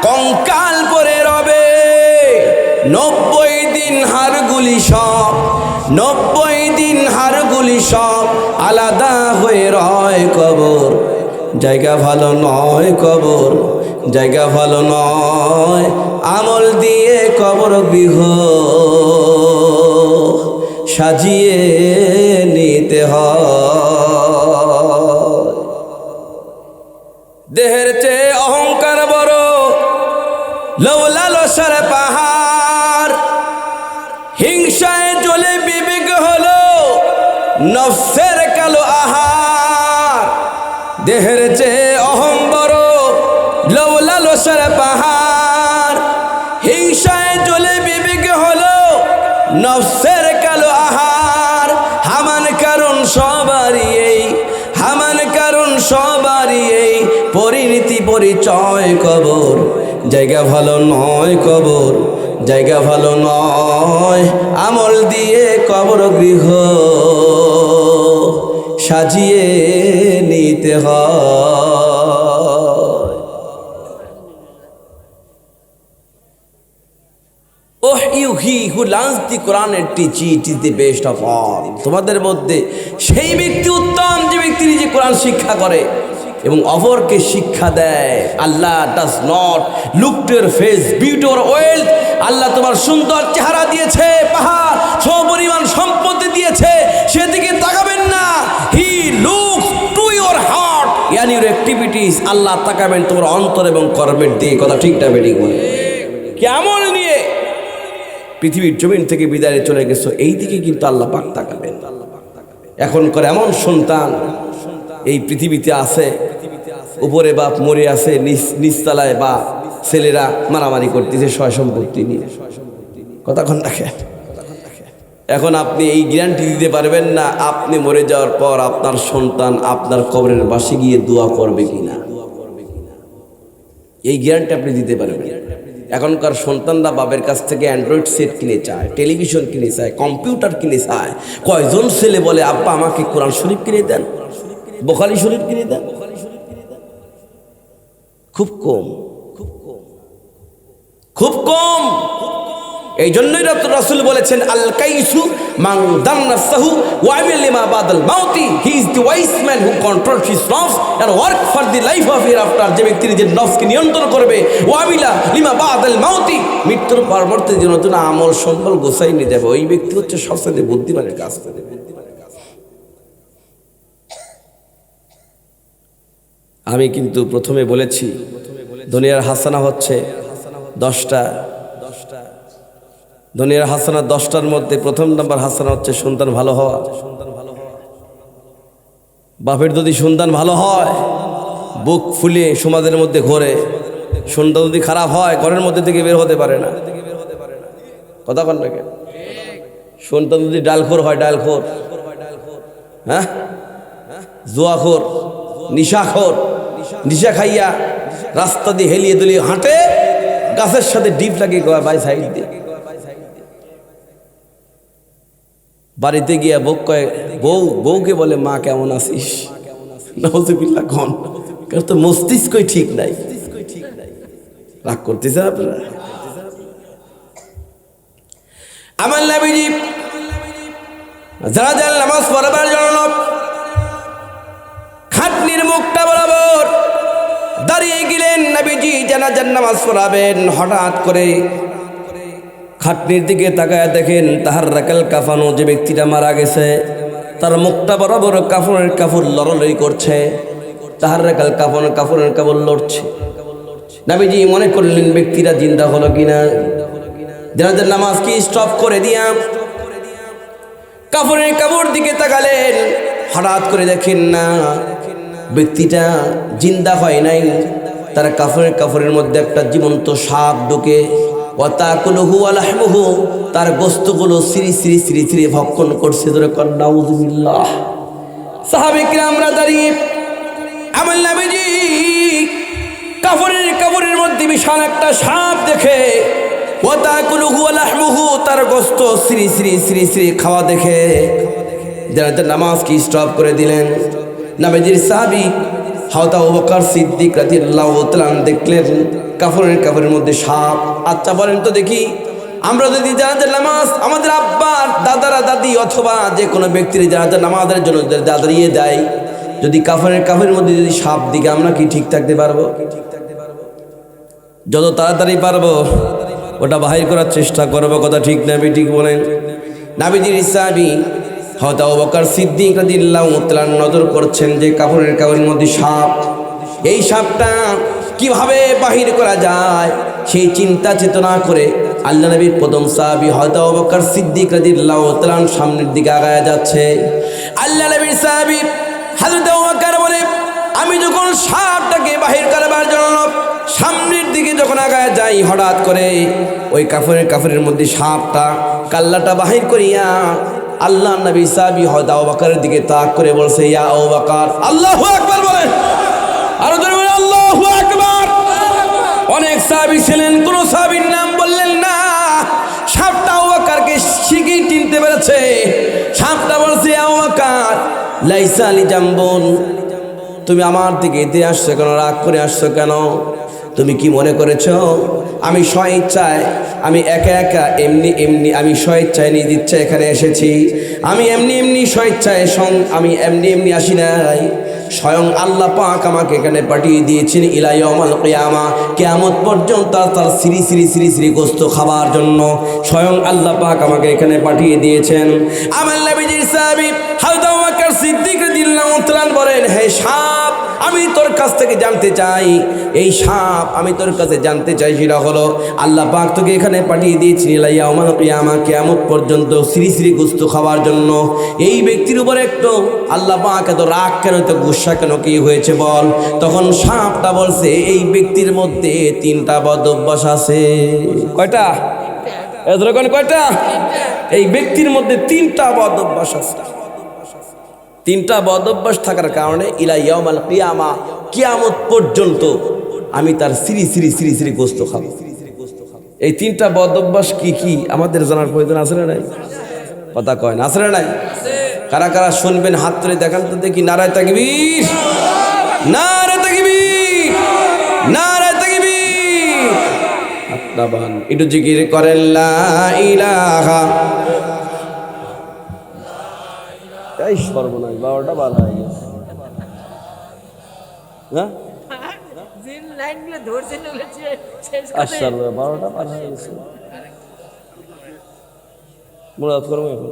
কঙ্কাল পরে রবে। 90 দিন হাড়গুলি সব, 90 দিন হাড়গুলি সব আলাদা হয়ে রয়। কবর জায়গা ভালো নয়, কবর জায়গা ভালো নয়। আমল দিয়ে কবর গৃহ সাজিয়ে নিতে হয়। দেহের চেয়ে অহংকার বড়, লোভ লালসার পাহাড়। হিংসায় জ্বলে বিবেক হলো নফসের কালো আহার। দেহের চেয়ে অহং বড়, লোভ লালসার পাহাড়। হিংসায় জ্বলে বিবেক হলো নফসের কালো আহার। হামান কারণ সবারই এই, হামান কারণ সবারই এই পরিণতি পরিচয়। কবর জায়গা ভালো নয়, কবর জায়গা ভালো নয়। আমল দিয়ে কবর গৃহ সাজিয়ে নিতে হয়। Oh, he who learns the Quran and teach it is the best of all. তোমাদের মধ্যে সেই ব্যক্তি উত্তম যে ব্যক্তি নিজে কোরআন শিক্ষা করে এবং অপরকে শিক্ষা দেয়। Allah does not look to your face, beauty or wealth. আল্লাহ তোমার সুন্দর চেহারা দিয়েছে, পাহাড় সমপরিমাণ সম্পত্তি দিয়েছে, সেদিকে তাকাবেন না। He looks to your heart, ইয়ানি ইওর অ্যাক্টিভিটিস আল্লাহ তাকাবেন তোমার অন্তর এবং কর্মের দিকে। কথা ঠিক না বেঠিক বলে? কেমন নিয়ে পৃথিবীর জমিন থেকে বিদায় চলে গেছো, এই দিকে কিন্তু আল্লাহ পাক তাকাবেন। এখনকার এমন সন্তান এই পৃথিবীতে আছে, উপরে বাপ মরে আছে, নিচতলায় বা ছেলেরা মারামারি করতেছে সয় সম্পত্তি নিয়ে। কতক্ষণ দেখে এখন আপনি এই গ্যারান্টি দিতে পারবেন না আপনি মরে যাওয়ার পর আপনার সন্তান আপনার কবরের পাশে গিয়ে দোয়া করবে কিনা, এই গ্যারান্টি আপনি দিতে পারবেন। এখনকার সন্তানরা বাবের কাছ থেকে অ্যান্ড্রয়েড সেট কিনে চায়, টেলিভিশন কিনে চায়, কম্পিউটার কিনে চায়। কয়জন ছেলে বলে আব্বা আমাকে কোরআন শরীফ কিনে দেন, বুখারী শরীফ কিনে দেন? খুব কম, খুব কম। এই জন্যই রাসূল বলেছেন আল কাইসু মান দান্নাসাহু ওয়া আমিল লিমা বাদাল মাউতি, he is the wise man who controls his নফস and work for the life of hereafter. যে ব্যক্তি নিজের নফসকে নিয়ন্ত্রণ করবে, ওয়া আমিলা লিমা বাদাল মাউতি, মৃত্যুর পরবর্তী জীবনের জন্য আমল সম্বল গোছাই নিয়ে যাবে, ওই ব্যক্তি হচ্ছে সবচেয়ে বুদ্ধিমানের কাজ করে। আমি কিন্তু প্রথমে বলেছি দুনিয়ার হাসানা হচ্ছে 10টা। দুনিয়ার হাসানা 10টার মধ্যে প্রথম নাম্বার হাসানা হচ্ছে সন্তান ভালো হওয়া। বাপের যদি সন্তান ভালো হয় বুক ফুলিয়ে সমাজের মধ্যে ঘোরে, সন্তান যদি খারাপ হয় ঘরের মধ্যে থেকে বের হতে পারে না। কথা বল না কেন? সন্তান যদি ডালখোর হয়, ডালখোর, হ্যাঁ, জুয়াখোর, নিশাখোর, নিশা খাইয়া রাস্তা দিয়ে হেলিয়ে দুলিয়ে হাঁটে, গাছের সাথে ডিপ লাগিয়ে বাই সাইড দিয়ে বাড়িতে গিয়া বউকে বলে মা কেমন আছিস, নাউজুবিল্লাহ কোন, কারণ তো মস্তিষ্কই ঠিক নাই। রাগ করতেছেন আপনারা? আমার নবীজি জানাজার নামাজ পড়াবার জন্য খাটনির মুখটা বরাবর দাঁড়িয়ে গেলেন। নবীজি জানাজার নামাজ পড়াবেন, হঠাৎ করে খাটনির দিকে তাকায় দেখেন তাহার রাকাল কাফানো, যে ব্যক্তিটা মারা গেছে তার মুখটা বরাবর কাফনের কাপড় লড়ালড়ি করছে, তাহার রাকাল কাফনের কাপড় লড়ছে। নবীজি মনে করলেন ব্যক্তিটা জিন্দা হলো কিনা, জানাজার নামাজ কি স্টপ করে দিয়া কাফনের কাপড় দিকে তাকালেন। হঠাৎ করে দেখেন না ব্যক্তিটা জিন্দা হয় নাই, তার কাফনের মধ্যে একটা জীবন্ত সাপ ঢুকে ওয়াতাকুলুহু ওয়ালাহমুহু, তার গোশতগুলো শ্রী শ্রী শ্রী শ্রী ভক্ষণ করছে। ধরে কর নাউযুবিল্লাহ। সাহাবায়ে কিরামরা দাঁড়িয়ে আমার নবীজি কাফনের মধ্যে বিশাল একটা সাপ দেখে ওয়াতাকুলুহু ওয়ালাহমুহু, তার গোশত শ্রী শ্রী শ্রী শ্রী খাওয়া দেখে জানাজার নামাজ কি স্টপ করে দিলেন। নবীজির সাহাবী হযরত আবু বকর সিদ্দিক রাদিয়াল্লাহু তাআলা দেখলেন কাফনের মধ্যে সাপ। আচ্ছা বলেন তো দেখি, আমরা যদি জানাজার নামাজ আমাদের আব্বার দাদারা দাদি অথবা যে কোনো ব্যক্তির জানাজার নামাজের জন্য দাঁড়িয়ে দেয়, যদি কাফনের মধ্যে যদি সাপ দিকে আমরা কি ঠিক থাকতে পারবো? যত তাড়াতাড়ি পারবো ওটা বাহির করার চেষ্টা করবো। কথা ঠিক না ঠিক বলেন? নবীজির সাহাবী হযরত আবু বকর সিদ্দিক রাদিয়াল্লাহু তাআলা নজর করছেন যে কাফনের মধ্যে সাপ, এই সাপটা কিভাবে বাহির করা যায় সেই চিন্তা চেতনা করে আল্লাহ নবীর প্রথম সাহাবী হযরত আবু বকর সিদ্দিক রাদিয়াল্লাহু তাআলা সামনের দিকে আগায়া যাচ্ছে। আল্লাহ নবীর সাহাবী হযরত আবু বকর বলে, আমি যখন সাপটাকে বাহির করবার জন্য সামনের দিকে যখন আগায়া যাই, হঠাৎ করে ওই কাফনের মধ্যে সাপটা কাল্লাটা বাহির করিয়া আল্লাহ নবী সাহাবী হযরত আবু বকরের দিকে তাক করে বলছে, ইয়া আবু বকর, আল্লাহু আকবার বলেন, আরো জোরে বলেন আল্লাহু আকবার। অনেক সাহাবী ছিলেন, কোন সাহাবীর নাম বললেন না। সাপটা আবু বকরকে শিগগির চিনতে পেরেছে। সাপটা বলছে, আবু বকর লাইসা আলী জাম্বুন, তুমি আমার দিকে এতে আসছো কেন, রাগ করে আসছো কেন? তুমি কি মনে করেছ আমি স্বেচ্ছায়, আমি একা এমনি আমি স্বেচ্ছায় নিজ ইচ্ছা এখানে এসেছি? আমি এমনি স্বেচ্ছায় আমি এমনি আসি নাই। স্বয়ং আল্লাহ পাক আমাকে এখানে পাঠিয়ে দিয়েছেন ইলা ইয়াউমাল কিয়ামা, কিয়ামত পর্যন্ত তার শ্রী শ্রী শ্রী শ্রী গোশত খাবার জন্য স্বয়ং আল্লাহ পাক আমাকে এখানে পাঠিয়ে দিয়েছেন। আমার নবীজির সাহাবী হযরত আবু বকর সিদ্দিক রাদিয়াল্লাহু তাআলা বলেন, হে সাপ, আমি তোর কাছ থেকে জানতে চাই, এই সাপ আমি তোর কাছে জানতে চাই সেটা হলো, আল্লাহ পাক তোকে এখানে পাঠিয়ে দিয়েছি ইয়াউমাল কিয়ামা, কিয়ামত পর্যন্ত শ্রী শ্রী গোস্ত খাওয়ার জন্য। এই ব্যক্তির উপর একটু আল্লাহ পাক এত রাগ কেন, এত গুসা কেন, কি হয়েছে বল? তখন সাপটা বলছে, এই ব্যক্তির মধ্যে 3টা বদ অভ্যাস আছে। কয়টা? এতক্ষণ কয়টা? এই ব্যক্তির মধ্যে 3টা বদ অভ্যাস আছে। 3টা বদ অভ্যাস থাকার কারণে ইলা ইয়াউমাল কিয়ামা, কিয়ামত পর্যন্ত আমি তার শ্রী শ্রী শ্রী শ্রী গোস্ত খাবো। এই 3টা বদ অভ্যাস কি কি আমাদের জানার প্রয়োজন আছে না নাই? কথা কয় না, আছে না নাই? কারা কারা শুনবেন হাত তুলে দেখান তো দেখি। নারায়ে তাকবীর, নারায়ে তাকবীর, নারায়ে তাকবীর। আপনাবান একটু জিকির করেন লা ইলাহা। এই সর্বনাশ, 12টা বার হয়ে গেছে। হ্যাঁ জিন লাইনগুলো ধরছে না, শেষ আচ্ছা, 12টা বার হয়ে গেছে। মুরাদ করবো এখন।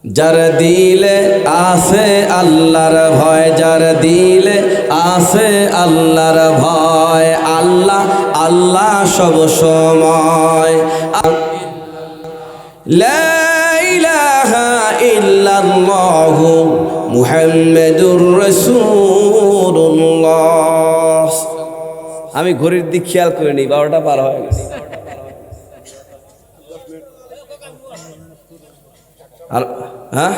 যার দিলে আছে আল্লাহর ভয়, যার দিলে আছে আল্লাহর ভয়, আল্লাহ আল্লাহ সব সময়। লা ইলাহা ইল্লাল্লাহু মুহাম্মাদুর রাসূলুল্লাহ। আমি ঘড়ির দিক খেয়াল করে নি, 12টা পার হয়ে গেছে। আর হ্যাঁ,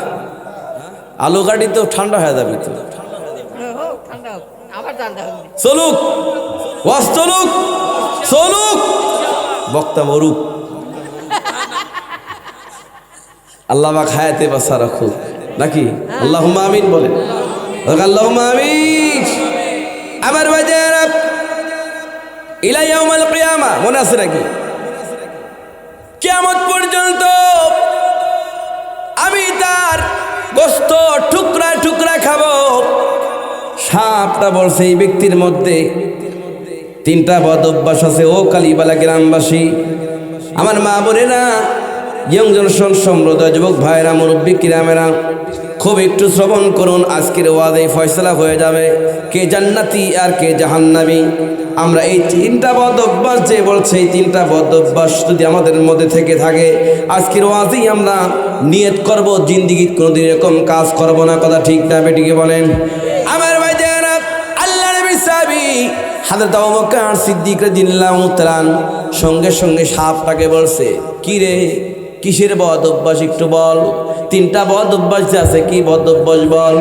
আলু গাড়ি তো ঠান্ডা হয়ে যাবে তো। ঠান্ডা হোক, আবার ঠান্ডা হবে। চলুক ওয়াজ, চলুক চলুক, বক্তা মরুক। আল্লাহ পাক হায়াতে বাঁচা রাখুক, নাকি? আল্লাহুম্মা আমিন বলেন, আল্লাহুম্মা আমিন। আমার বাজার ইলা ইয়াউমাল কিয়ামা, মনে আছে নাকি? কিয়ামত পর্যন্ত আমি তার গোস্ত টুকরা টুকরা খাবো। সাপটা বলছে, এই ব্যক্তির মধ্যে 3টা বদ অভ্যাস আছে। ও কালীবালা গ্রামবাসী, আমার মা বোনেরা, ইয়ং জনসন সম্প্রদায়, যুবক ভাইরা, মুরব্বী কিরামেরা, খুব একটু শ্রবণ করুন। আজকের ওয়াজে ফয়সালা হয়ে যাবে কে জান্নাতি আর কে জাহান্নামী। আমরা এই 3টা বদ অভ্যাস, যে বলছে এই 3টা বদ অভ্যাস যদি আমাদের মধ্যে থেকে থাকে, আজকের ওয়াজেই আমরা নিয়ত করব জিন্দিগি কোনোদিন এরকম কাজ করব না। কথা ঠিক না বেটিকে বলেন? আমার ভাই জানা, আল্লাহ নবী সাহাবী হযরত আবু বকর সিদ্দিক রাদিয়াল্লাহু তাআলা সঙ্গে সঙ্গে সাপটাকে বলছে, কি রে, কিসের বদ অভ্যাস একটু বল। 3টা বদ অভ্যাস আছে, কি বদ অভ্যাস বল?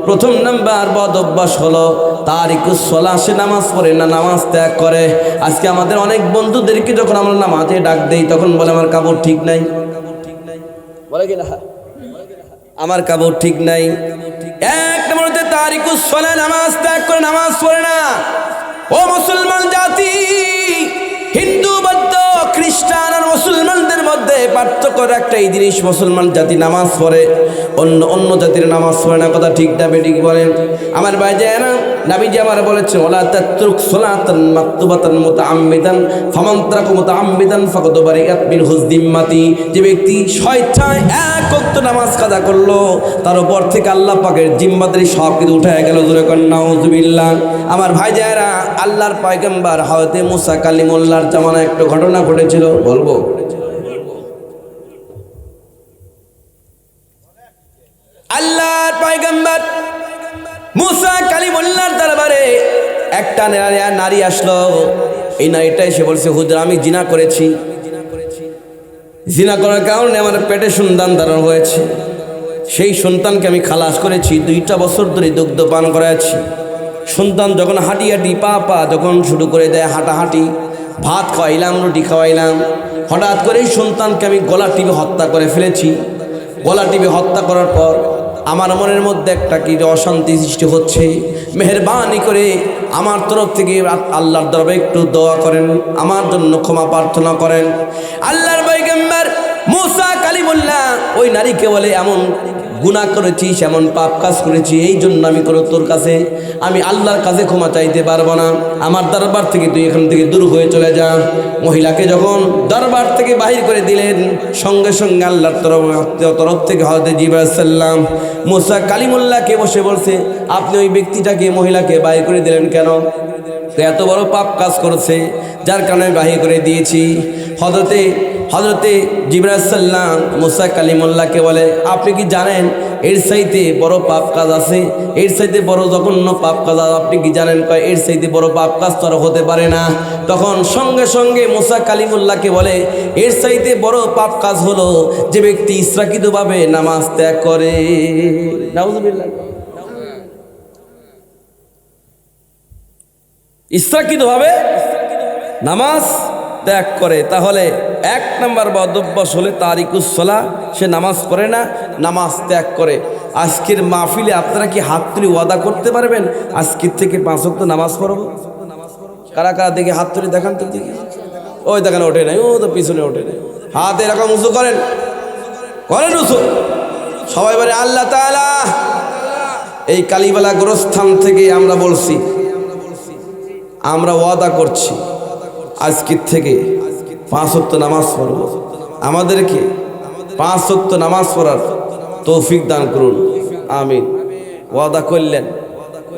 প্রথম নাম্বার বদ অভ্যাস হলো তারিকুস সালাহ, সে নামাজ পড়ে না, নামাজ ত্যাগ করে। আজকে আমাদের অনেক বন্ধুদেরকে যখন আমরা নামাজে ডাক দেই, তখন বলে আমার কাপড় ঠিক নাই, বলে কি না আমার কাপড় ঠিক নাই। এক নম্বর হচ্ছে তারিকুস সালাহ, নামাজ ত্যাগ করে, নামাজ পড়ে না। ও মুসলমান জাতি, হিন্দু, বৌদ্ধ, খ্রিস্টান আর মুসলমানদের মধ্যে পার্থক্য একটাই জিনিস, মুসলমান জাতি নামাজ পড়ে, অন্য জাতির নামাজ পড়ে না। কথা ঠিক না বেঠিক বলেন? আমার ভাই যায় না, নবীজি আমার বলেছেন, ওয়ালা তাতরুক সালাতান মাকতুবাতান মুতাআম্মিদান ফামান তারাকা মুতাআম্মিদান ফাকাদ বারিআত মিনহু যিম্মাতি। যে ব্যক্তি স্বেচ্ছায় এক ওয়াক্ত নামাজ কাজা করলো, তার উপর থেকে আল্লাহ পাকের জিম্মাদারি সব কিছু উঠে গেল। জোরে কর নাউযুবিল্লাহ। আমার ভাই যায়রা, আল্লাহর পয়গম্বর হযরত মুসা কালিমুল্লাহর জামানায় একটা ঘটনা ঘটেছিল, বলবো? আল্লাহর পয়গম্বর মুসা কালিমুল্লাহর দরবারে একটা নারী আসলো। এই নারীটা এসে বলছে, হুজুর আমি জিনা করেছি, জিনা করার কারণে আমার পেটে সন্তান ধারণ হয়েছে, সেই সন্তানকে আমি খালাস করেছি, 2টা বছর ধরে দুগ্ধ পান করাচ্ছি। সন্তান যখন হাঁটি হাঁটি পা যখন শুরু করে দেয় হাঁটাহাঁটি, ভাত খাওয়াইলাম, রুটি খাওয়াইলাম, হঠাৎ করেই সন্তানকে আমি গলা টিপে হত্যা করে ফেলেছি। গলা টিপে হত্যা করার পর আমার মনের মধ্যে একটা কি অশান্তি সৃষ্টি হচ্ছে। মেহেরবানি করে আমার তরফ থেকে আল্লাহর দরবারে একটু দোয়া করেন, আমার জন্য ক্ষমা প্রার্থনা করেন। আল্লাহর পয়গম্বর মুসা কালিমুল্লাহ ওই নারীকে বলে, এমন গুনাহ করেছিস, এমন পাপ কাজ করেছি, এই জন্য আমি তোর কাছে, আমি আল্লাহর কাছে ক্ষমা চাইতে পারবো না, আমার দরবার থেকে তুই এখান থেকে দূর হয়ে চলে যা। মহিলাকে যখন দরবার থেকে বাহির করে দিলেন, সঙ্গে সঙ্গে আল্লাহর তরফ থেকে হযরত জিবরাইল সাল্লাম মুসা কালিমুল্লাহকে বসে বলছে, আপনি ওই ব্যক্তিটাকে, মহিলাকে বাহির করে দিলেন কেন? এত বড় পাপ কাজ করেছে, যার কারণে বাহির করে দিয়েছি। হযরতে জিবরাইল সাল্লাম মুসা কালিমুল্লাহকে বলে, আপনি কি জানেন এর চাইতে বড় পাপ কাজ আছে? এর চাইতে বড় জঘন্য পাপ কাজ আপনি কি জানেন? কয় এর চাইতে বড় পাপ কাজ তো আর হতে পারে না। তখন সঙ্গে সঙ্গে মুসা কালিমুল্লাহকে বলে, এর চাইতে বড় পাপ কাজ হলো যে ব্যক্তি ইচ্ছাকৃতভাবে নামাজ ত্যাগ করে। নাউযুবিল্লাহ। ইচ্ছাকৃতভাবে নামাজ ত্যাগ করে, তাহলে এক নম্বর বদভ্যাস হলে তারিকুস সালাহ, সে নামাজ পড়ে না, নামাজ ত্যাগ করে। আজকের মাহফিলে আপনারা কি হাত তুলে ওয়াদা করতে পারবেন আজকের থেকে 5 ওয়াক্ত নামাজ পড়বো? কারা কারা দেখে হাত তুলে দেখান তো দেখি। ওই দেখেন ওঠে নাই, ও তো পিছনে ওঠে নাই, হাত এরকম উঁচু করেন, করেন উঁচু সবাই বলে আল্লাহ তাআলা এই কালীবালা গোরস্থান থেকে আমরা বলছি, আমরা ওয়াদা করছি আজকের থেকে 5 ওয়াক্ত নামাজ পড়ব। আমাদেরকে 5 ওয়াক্ত নামাজ পড়ার তৌফিক দান করুন, আমিন। ওয়াদা করলেন,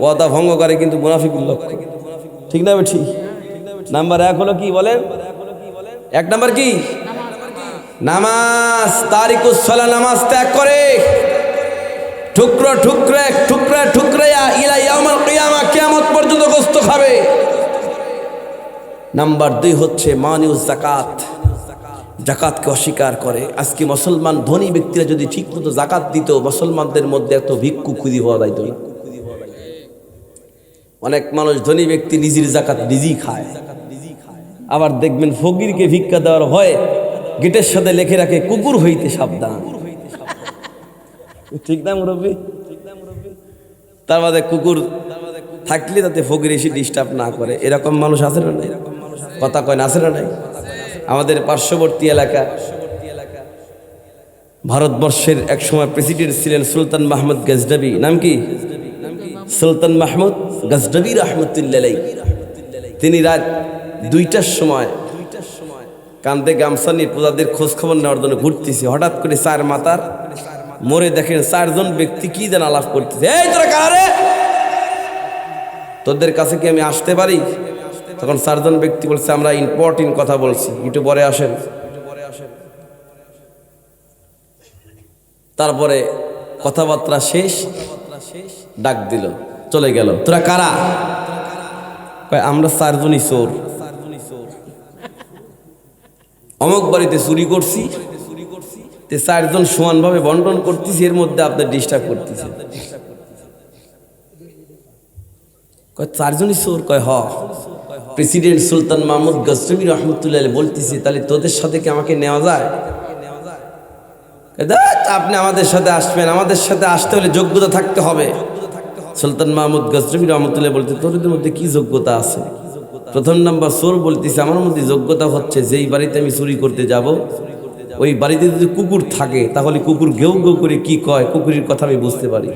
ওয়াদা ভঙ্গ করে কিন্তু মুনাফিকুর লক্ষণ, ঠিক না? ঠিক। নাম্বার 1 হলো কি বলেন? 1 নাম্বার কি? নামাজ। তারিকুস সালাহ, নামাজ ত্যাগ করে, টুকরো টুকরে টুকরা টুকরাইয়া ইলা ইয়াউমুল কিয়ামা, কিয়ামত পর্যন্ত গোশত খাবে। নাম্বার 2 হচ্ছে মানিউজ যাকাত, যাকাতকে অস্বীকার করে। আজকে মুসলমান ধনী ব্যক্তিরা যদি ঠিকমতো যাকাত দিত, মুসলমানদের মধ্যে এত ভিক্ষু খুঁজি হওয়া যাইত না। অনেক মানুষ ধনী ব্যক্তি নিজের যাকাত নিজেই খায়, আবার দেখবেন ফকিরকে ভিক্ষা দেওয়ার হয় গেটের সাথে লিখে রাখে কুকুর হইতে সাবধান, ঠিক না মুরব্বী? তার মধ্যে কুকুর থাকলে তাতে ফকির এসে ডিস্টার্ব না করে, এরকম মানুষ আছে না নাই? কথা কয় না, আছে না নাই? আমাদের পার্শ্ববর্তী এলাকা, ভারতবর্ষের এক সময় প্রেসিডেন্ট ছিলেন সুলতান মাহমুদ গজনবী। নাম কি? সুলতান মাহমুদ গজনবী রহমতুল্লাহ আলাইহি। তিনি রাত 2টার সময় কান্দে গামছা নিয়ে প্রজাদের খোঁজ খবর নেওয়ার জন্য ঘুরতেছে। হঠাৎ করে 4 মাতার মোড়ে দেখেন 4 জন ব্যক্তি কি যেন আলাপ করতেছে। এই তোরা কারে, তোদের কাছে কি আমি আসতে পারি? তখন 4 জন ব্যক্তি বলছে, আমরা ইম্পর্টেন্ট কথা বলছি, একটু পরে আসেন। তারপরে কথাবার্তা শেষ, ডাক দিল, চলে গেল। তোরা কারা? কয় আমরা 4 জনই চোর, অমুক বাড়িতে চুরি করছি, 4 জন সমানভাবে বন্টন করতেছি, এর মধ্যে আপনার ডিস্টার্ব করতেছে। কয় 4 জনই চোর? কয় হ। প্রেসিডেন্ট সুলতান মাহমুদ গজনবী রহমতুল্লাহ আলাইহি বলতেছে, তাহলে তোদের সাথে কি আমাকে নেওয়া যায়? আপনি আমাদের সাথে আসবেন, আমাদের সাথে আসতে হলে যোগ্যতা থাকতে হবে। সুলতান মাহমুদ গজনবী রহমতুল্লাহ বলতে, তোদের মধ্যে কি যোগ্যতা আছে? প্রথম নাম্বার চোর বলতেছে, আমার মধ্যে যোগ্যতা হচ্ছে যেই বাড়িতে আমি চুরি করতে যাব, ওই বাড়িতে যদি কুকুর থাকে তাহলে কুকুর ঘেউ ঘেউ করে কি কয়, কুকুরের কথা আমি বুঝতে পারি।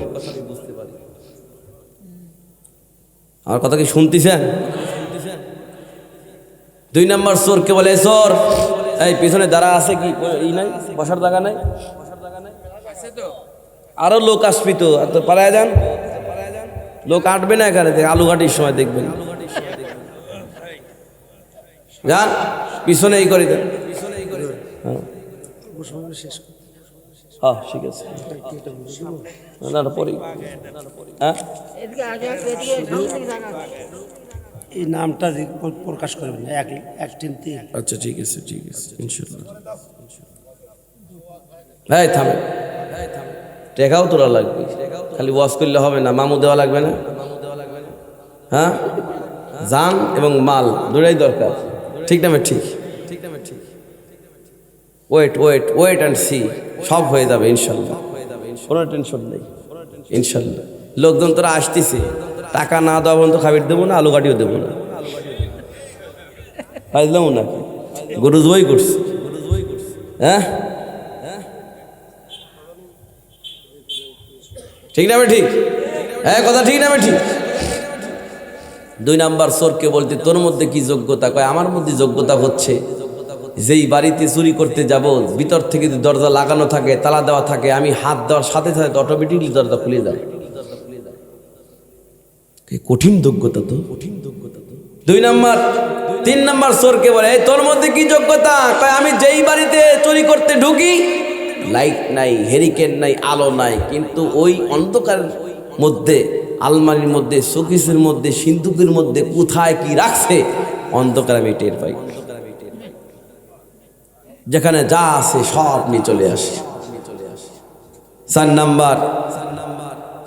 আমার কথা কি শুনতেছেন? 2 নাম্বার চোরকে বলে, চোর এই পিছনে দাঁড়া আছে কি এই নাই, বসার জায়গা নাই? আরো লোক আসবি তো, পালায় যান, লোক আটবে না এখানে, আলুঘাটির সময় দেখবেন, যান পিছনে এই করে দেন। হ্যাঁ ঠিক আছে, এই নামটা প্রকাশ করবেন না, এক চিন্তি। আচ্ছা ঠিক আছে, ঠিক আছে, ইনশাল্লাহ। হ্যাঁ থামে, টেকাও তোরা লাগবে, খালি ওয়াশ করলে হবে না, মামু দেওয়া লাগবে না। হ্যাঁ, জান এবং মাল দুটাই দরকার, ঠিক না? ঠিক, wait wait wait and see, সব হয়ে যাবে ইনশাল্লাহ, কোনো টেনশন নেই ইনশাল্লাহ। লোকজন তোরা আসতেছে, টাকা না দেওয়া পর্যন্ত খাবার দেবো না, আলু গাটিও দেবো না, বুঝলাম না? গরু জবাই করছে, হ্যাঁ ঠিক না ঠিক? হ্যাঁ, কথা ঠিক না ঠিক? 2 নাম্বার চোরকে বলতে তোর মধ্যে কি যোগ্যতা? কয় আমার মধ্যে যোগ্যতা হচ্ছে যেই বাড়িতে চুরি করতে যাব ভিতর থেকে যদি দরজা লাগানো থাকে, তালা দেওয়া থাকে, আমি হাত দেওয়ার সাথে সাথে অটোমেটিকলি দরজা খুলে যায়। কঠিন যোগ্যতা তো, কঠিন যোগ্যতা তো। 2 নাম্বার 3 নাম্বার চোরকে বলে এই তোর মধ্যে কি যোগ্যতা? কয় আমি যেই বাড়িতে চুরি করতে ঢুকি লাইট নাই, হেরিকেন নাই, আলো নাই, কিন্তু ওই অন্ধকার মধ্যে আলমারির মধ্যে, শোকেসের মধ্যে, সিন্ধুকের মধ্যে কোথায় কি রাখছে অন্ধকার আমি টের পাই। যেখানে যা আছে সব নিয়ে চলে আসে। 4 নাম্বার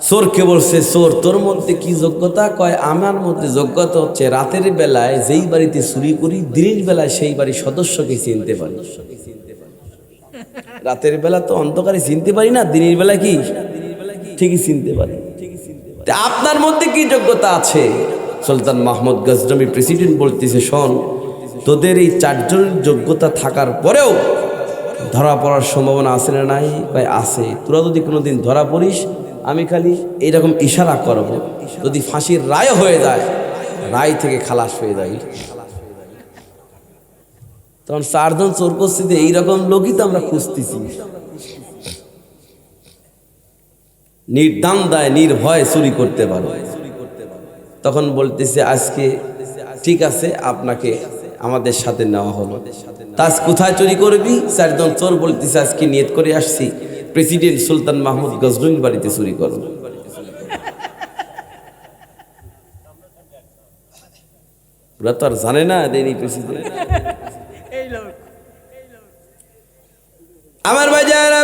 চোরকে বলছে চোর তোর মধ্যে কি যোগ্যতা? কয় আমার মধ্যে যোগ্যতা হচ্ছে রাতের বেলায় যেই বাড়িতে চুরি করি দিনের বেলায় সেই বাড়ির সদস্যকে চিনতে পারি। রাতের বেলা তো অন্ধকারে চিনতে পারি না, দিনের বেলা কি ঠিকই চিনতে পারি। আপনার মধ্যে কি যোগ্যতা আছে? সুলতান মাহমুদ গজনবী প্রেসিডেন্ট বলতেছে শোন, তোদের এই 4 জনের যোগ্যতা থাকার পরেও ধরা পড়ার সম্ভাবনা আছে না নাই? ভাই আছে। তোরা যদি কোনোদিন ধরা পড়িস আমি খালি এইরকম ইশারা করব, যদি ফাঁসির রায় হয়ে যায় রায় থেকে খালাস হয়ে যায়। তখন 4 জন চোর করছি যে এইরকম লোকই তো আমরা খুঁজতেছি। নির্দাম দায় নির্ভয় চুরি করতে পারো। তখন বলতেছে আজকে ঠিক আছে, আপনাকে আমাদের সাথে নেওয়া হলো। তাজ কোথায় চুরি করবি? 4 জন চোর বলতেছে আজকে নিয়ত করে আসছি প্রেসিডেন্ট সুলতান মাহমুদ গজনবীর বাড়িতে চুরি করো। ওরা তো আর জানে না দেনি প্রেসিডেন্ট। এই লোক আমার ভাই যারা,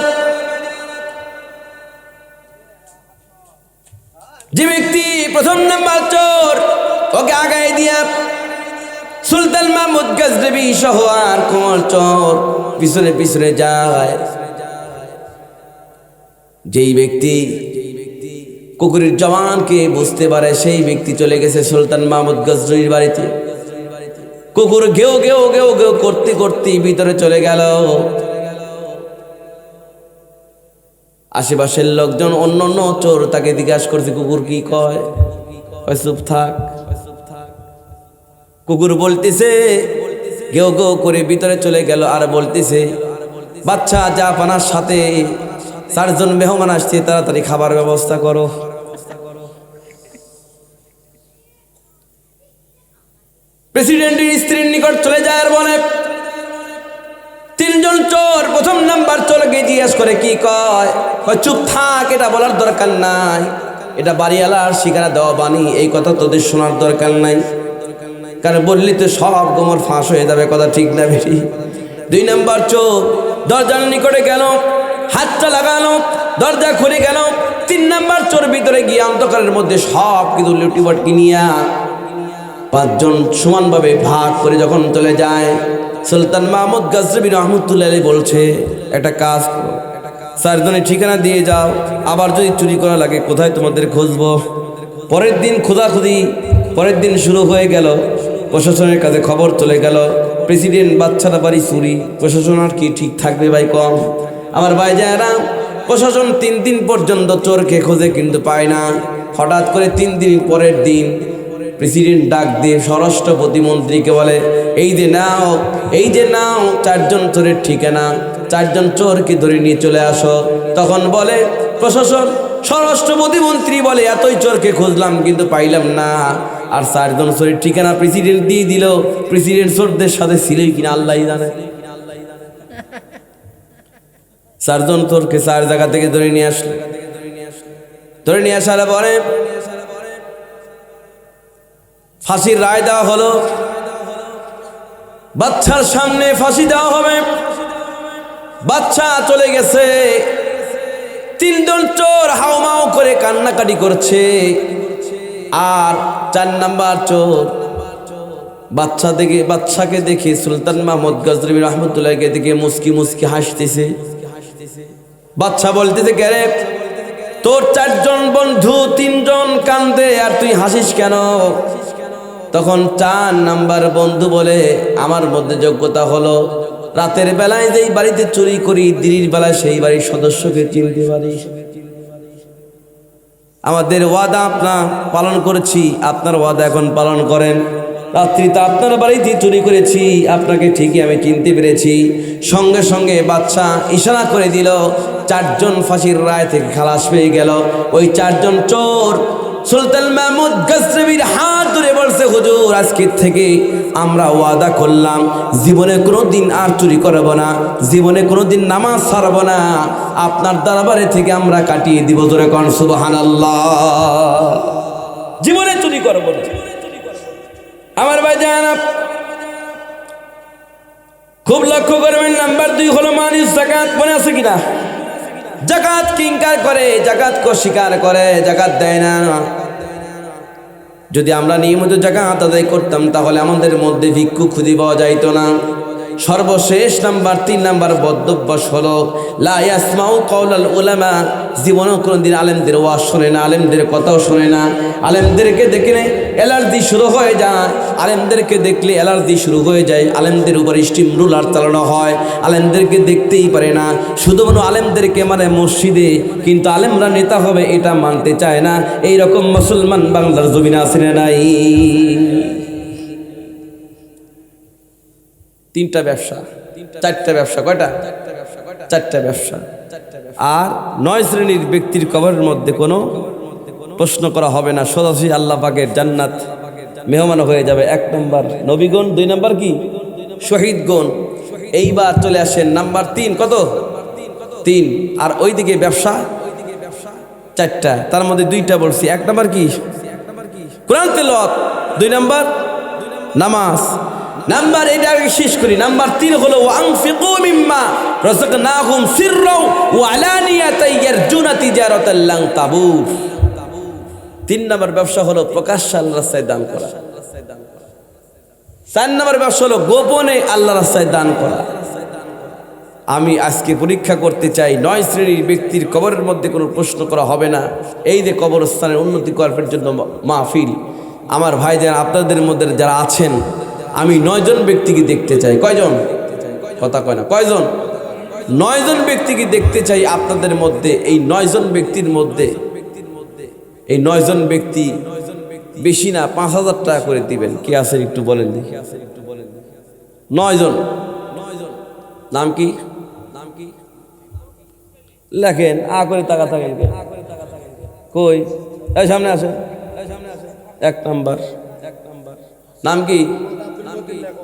যে ব্যক্তি 1ম নাম্বার চোর ওকে আগায় দিয়া সুলতান মাহমুদ গজনবী সহ আর কোন চোর পিছনে পিছনে যায়। যেই ব্যক্তি কুকুরের জওয়ানকে বুঝতে পারে সেই ব্যক্তি চলে গেছে সুলতান মাহমুদ গজনবীর বাড়িতে। কুকুর ঘেউ ঘেউ ঘেউ ঘেউ করতে করতে ভিতরে চলে গেল। আশেপাশের লোকজন অন্য অন্য চোর তাকে জিজ্ঞাসা করছে কুকুর কি কয়? চুপ থাক। কুকুর বলতেছে ঘেউ ঘেউ করে ভিতরে চলে গেল আর বলতেছে বাচ্চা যা পানার সাথে 4 জন মেহমান আসছে, তাড়াতাড়ি খাবার ব্যবস্থা করো। প্রেসিডেন্টের স্ত্রীর নিকট চলে যায় আর বলে 3 জন চোর 1ম নাম্বার চোরকে জিজ্ঞেস করে কি কয়? চুপ থাক, এটা বলার দরকার নাই, এটা বাড়িওয়ালার শিকারা দেওয়া বাণী, এই কথা তোদের শোনার দরকার নাই, কারণ বললি তো সব গোমর ফাঁস হয়ে যাবে। কথা ঠিক না বেশি? 2 নাম্বার চোর দরজার নিকটে গেল, হাতটা লাগানো, দরজা খুলে গেল। 3 নাম্বার চোর ভিতরে গিয়ে অন্ধকারের মধ্যে সব কিছু লুটিবটকি নিয়ে 5 জন সমানভাবে ভাগ করে যখন চলে যায়, সুলতান মাহমুদ গজনবী রহমতুল্লাহ আলাইহি বলছে একটা কাজ করো, 4 জনের ঠিকানা দিয়ে যাও, আবার যদি চুরি করা লাগে কোথায় তোমাদের খুঁজবো। পরের দিন খোঁজাখুঁজি, পরের দিন শুরু হয়ে গেল। প্রশাসনের কাছে খবর চলে গেল প্রেসিডেন্ট বাচ্চারা বাড়ি চুরি। প্রশাসন আর কি ঠিক থাকবে ভাই কম? আমার ভাই যারা, প্রশাসন 3 দিন পর্যন্ত চোরকে খোঁজে কিন্তু পায় না। হঠাৎ করে 3 দিন পরের দিন প্রেসিডেন্ট ডাক দিয়ে স্বরাষ্ট্র প্রতিমন্ত্রীকে বলে এই যে নাও, এই যে নাও 4 জন চোরের ঠিকানা, 4 জন চোরকে ধরে নিয়ে চলে আসো। তখন বলে প্রশাসন, স্বরাষ্ট্র প্রতিমন্ত্রী বলে এতই চোরকে খুঁজলাম কিন্তু পাইলাম না, আর 4 জন চোরের ঠিকানা প্রেসিডেন্ট দিয়ে দিল। প্রেসিডেন্ট চোরদের সাথে ছিলই কিনা আল্লাহই জানে। 4 জন চোরকে 4 জায়গা থেকে ধরে নিয়ে আসলো। ধরে নিয়ে আসার পরে ফাঁসির রায় দেওয়া হলো। বাচ্চার সামনে ফাঁসি দেওয়া হবে। বাচ্চা চলে গেছে। 3 জন চোর হাউমাউ করে কান্নাকাটি করছে, আর 4 নাম্বার চোর বাচ্চাকে দেখে সুলতান মাহমুদ গজনবী রহমতুল্লাহকে দেখে মুস্কি মুস্কি হাসতেছে। বাচ্চা বলতেছে কেরে তোর 4 জন বন্ধু 3 জন কান্দে আর তুই হাসিস কেন? তখন 4 নাম্বার বন্ধু বলে আমার মধ্যে যোগ্যতা হলো রাতের বেলায় যেই বাড়িতে চুরি করি দিনের বেলায় সেই বাড়ির সদস্যকে চিনতে পারি। আমাদের ওয়াদা আপনার পালন করেছি, আপনার ওয়াদা এখন পালন করেন। রাত্রিতে আপনার বাড়িতে চুরি করেছি, আপনাকে ঠিকই আমি চিনতে পেরেছি। সঙ্গে সঙ্গে বাদশা ইশারা করে দিল, 4 জন ফাঁসির রায় থেকে খালাস পেয়ে গেল। ওই 4 জন চোর সুলতান মাহমুদ গজনবীর হাত ধরে বলছে, হুজুর আজকের থেকে আমরা ওয়াদা করলাম জীবনে কোনোদিন আর চুরি করব না, জীবনে কোনোদিন নামাজ ছাড়ব না, আপনার দরবারে থেকে আমরা কাটিয়ে দিব। জোরে কোন সুবহানাল্লাহ। জীবনে চুরি করব না। আমার ভাই জানাব, খুব লক্ষ্য করবেন। নাম্বার 2 হলো মানিস যাকাত। মনে আছে কিনা? যাকাত কি ইনকার করে, যাকাত কো স্বীকার করে, যাকাত দেয় না। যদি আমরা নিয়মিত যাকাত আদায় করতাম তাহলে আমাদের মধ্যে ভিক্ষু খুঁজে পাওয়া যাইতো না। সর্বশেষ নাম্বার 3 নাম্বার বদ্ধভ্যাস হলো লা ইয়াসমাউ কাওলাল উলামা। জীবনেও কোনোদিন আলেমদের ওয়াজ শোনে না, আলেমদের কথাও শোনে না। আলেমদেরকে দেখলে অ্যালার্জি শুরু হয়ে যায়, আলেমদেরকে দেখলে অ্যালার্জি শুরু হয়ে যায়, আলেমদের উপর স্টিম রুলার চালানো হয়, আলেমদেরকে দেখতেই পারে না। শুধুমাত্র আলেমদেরকে মানে মসজিদে, কিন্তু আলেমরা নেতা হবে এটা মানতে চায় না। এইরকম মুসলমান বাংলার জমিনে আছে না নাই? 3টা ব্যবসা, 4টা ব্যবসা। কয়টা? 4টা ব্যবসা। আর 9 শ্রেণীর ব্যক্তির কবরের মধ্যে কোনো প্রশ্ন করা হবে না, সরাসরি আল্লাহ পাকের জান্নাত মেহমান হয়ে যাবে। 1 নম্বর নবীগণ, 2 নম্বর কি শহীদগণ। এইবার চলে আসেন নাম্বার 3। কত? 3। আর ওইদিকে ব্যবসা 4টা, তার মধ্যে 2টা বলছি। 1 নম্বর কি? কোরআন তেলাওয়াত। 2 নম্বর নামাজ। নাম্বার এটা শেষ করি। নাম্বার 3 হলো ওয়ানফিকু মিম্মা রাযাকনাহুম সিররাও ওয়া আলানিয়াতান ইয়ারজুনা তিজারাতান লান তাবুর। 3 নম্বর ব্যবসা হলো প্রকাশ্যে আল্লাহর রাস্তায় দান করা। 4 নম্বর ব্যবসা হলো গোপনে আল্লাহর রাস্তায় দান করা। আমি আজকে পরীক্ষা করতে চাই, 9 শ্রেণীর ব্যক্তির কবরের মধ্যে কোনো প্রশ্ন করা হবে না। এই যে কবরস্থানের উন্নতি করার জন্য মাহফিল, আমার ভাইদের আপনাদের মধ্যে যারা আছেন, আমি 9 জন ব্যক্তিকে দেখতে চাই। কয়জন? কথা কয় না। কয়জন? 9 জন ব্যক্তিকে দেখতে চাই আপনাদের মধ্যে। এই 9 জন ব্যক্তির মধ্যে, এই 9 জন ব্যক্তি বেশি না 5,000 টাকা করে দিবেন। কে আছেন একটু বলেন দেখি। 9 জন। নাম কি? লেখেন। করে টাকা থাকেন কই? এই সামনে আসেন। 1 নাম্বার। নাম কি?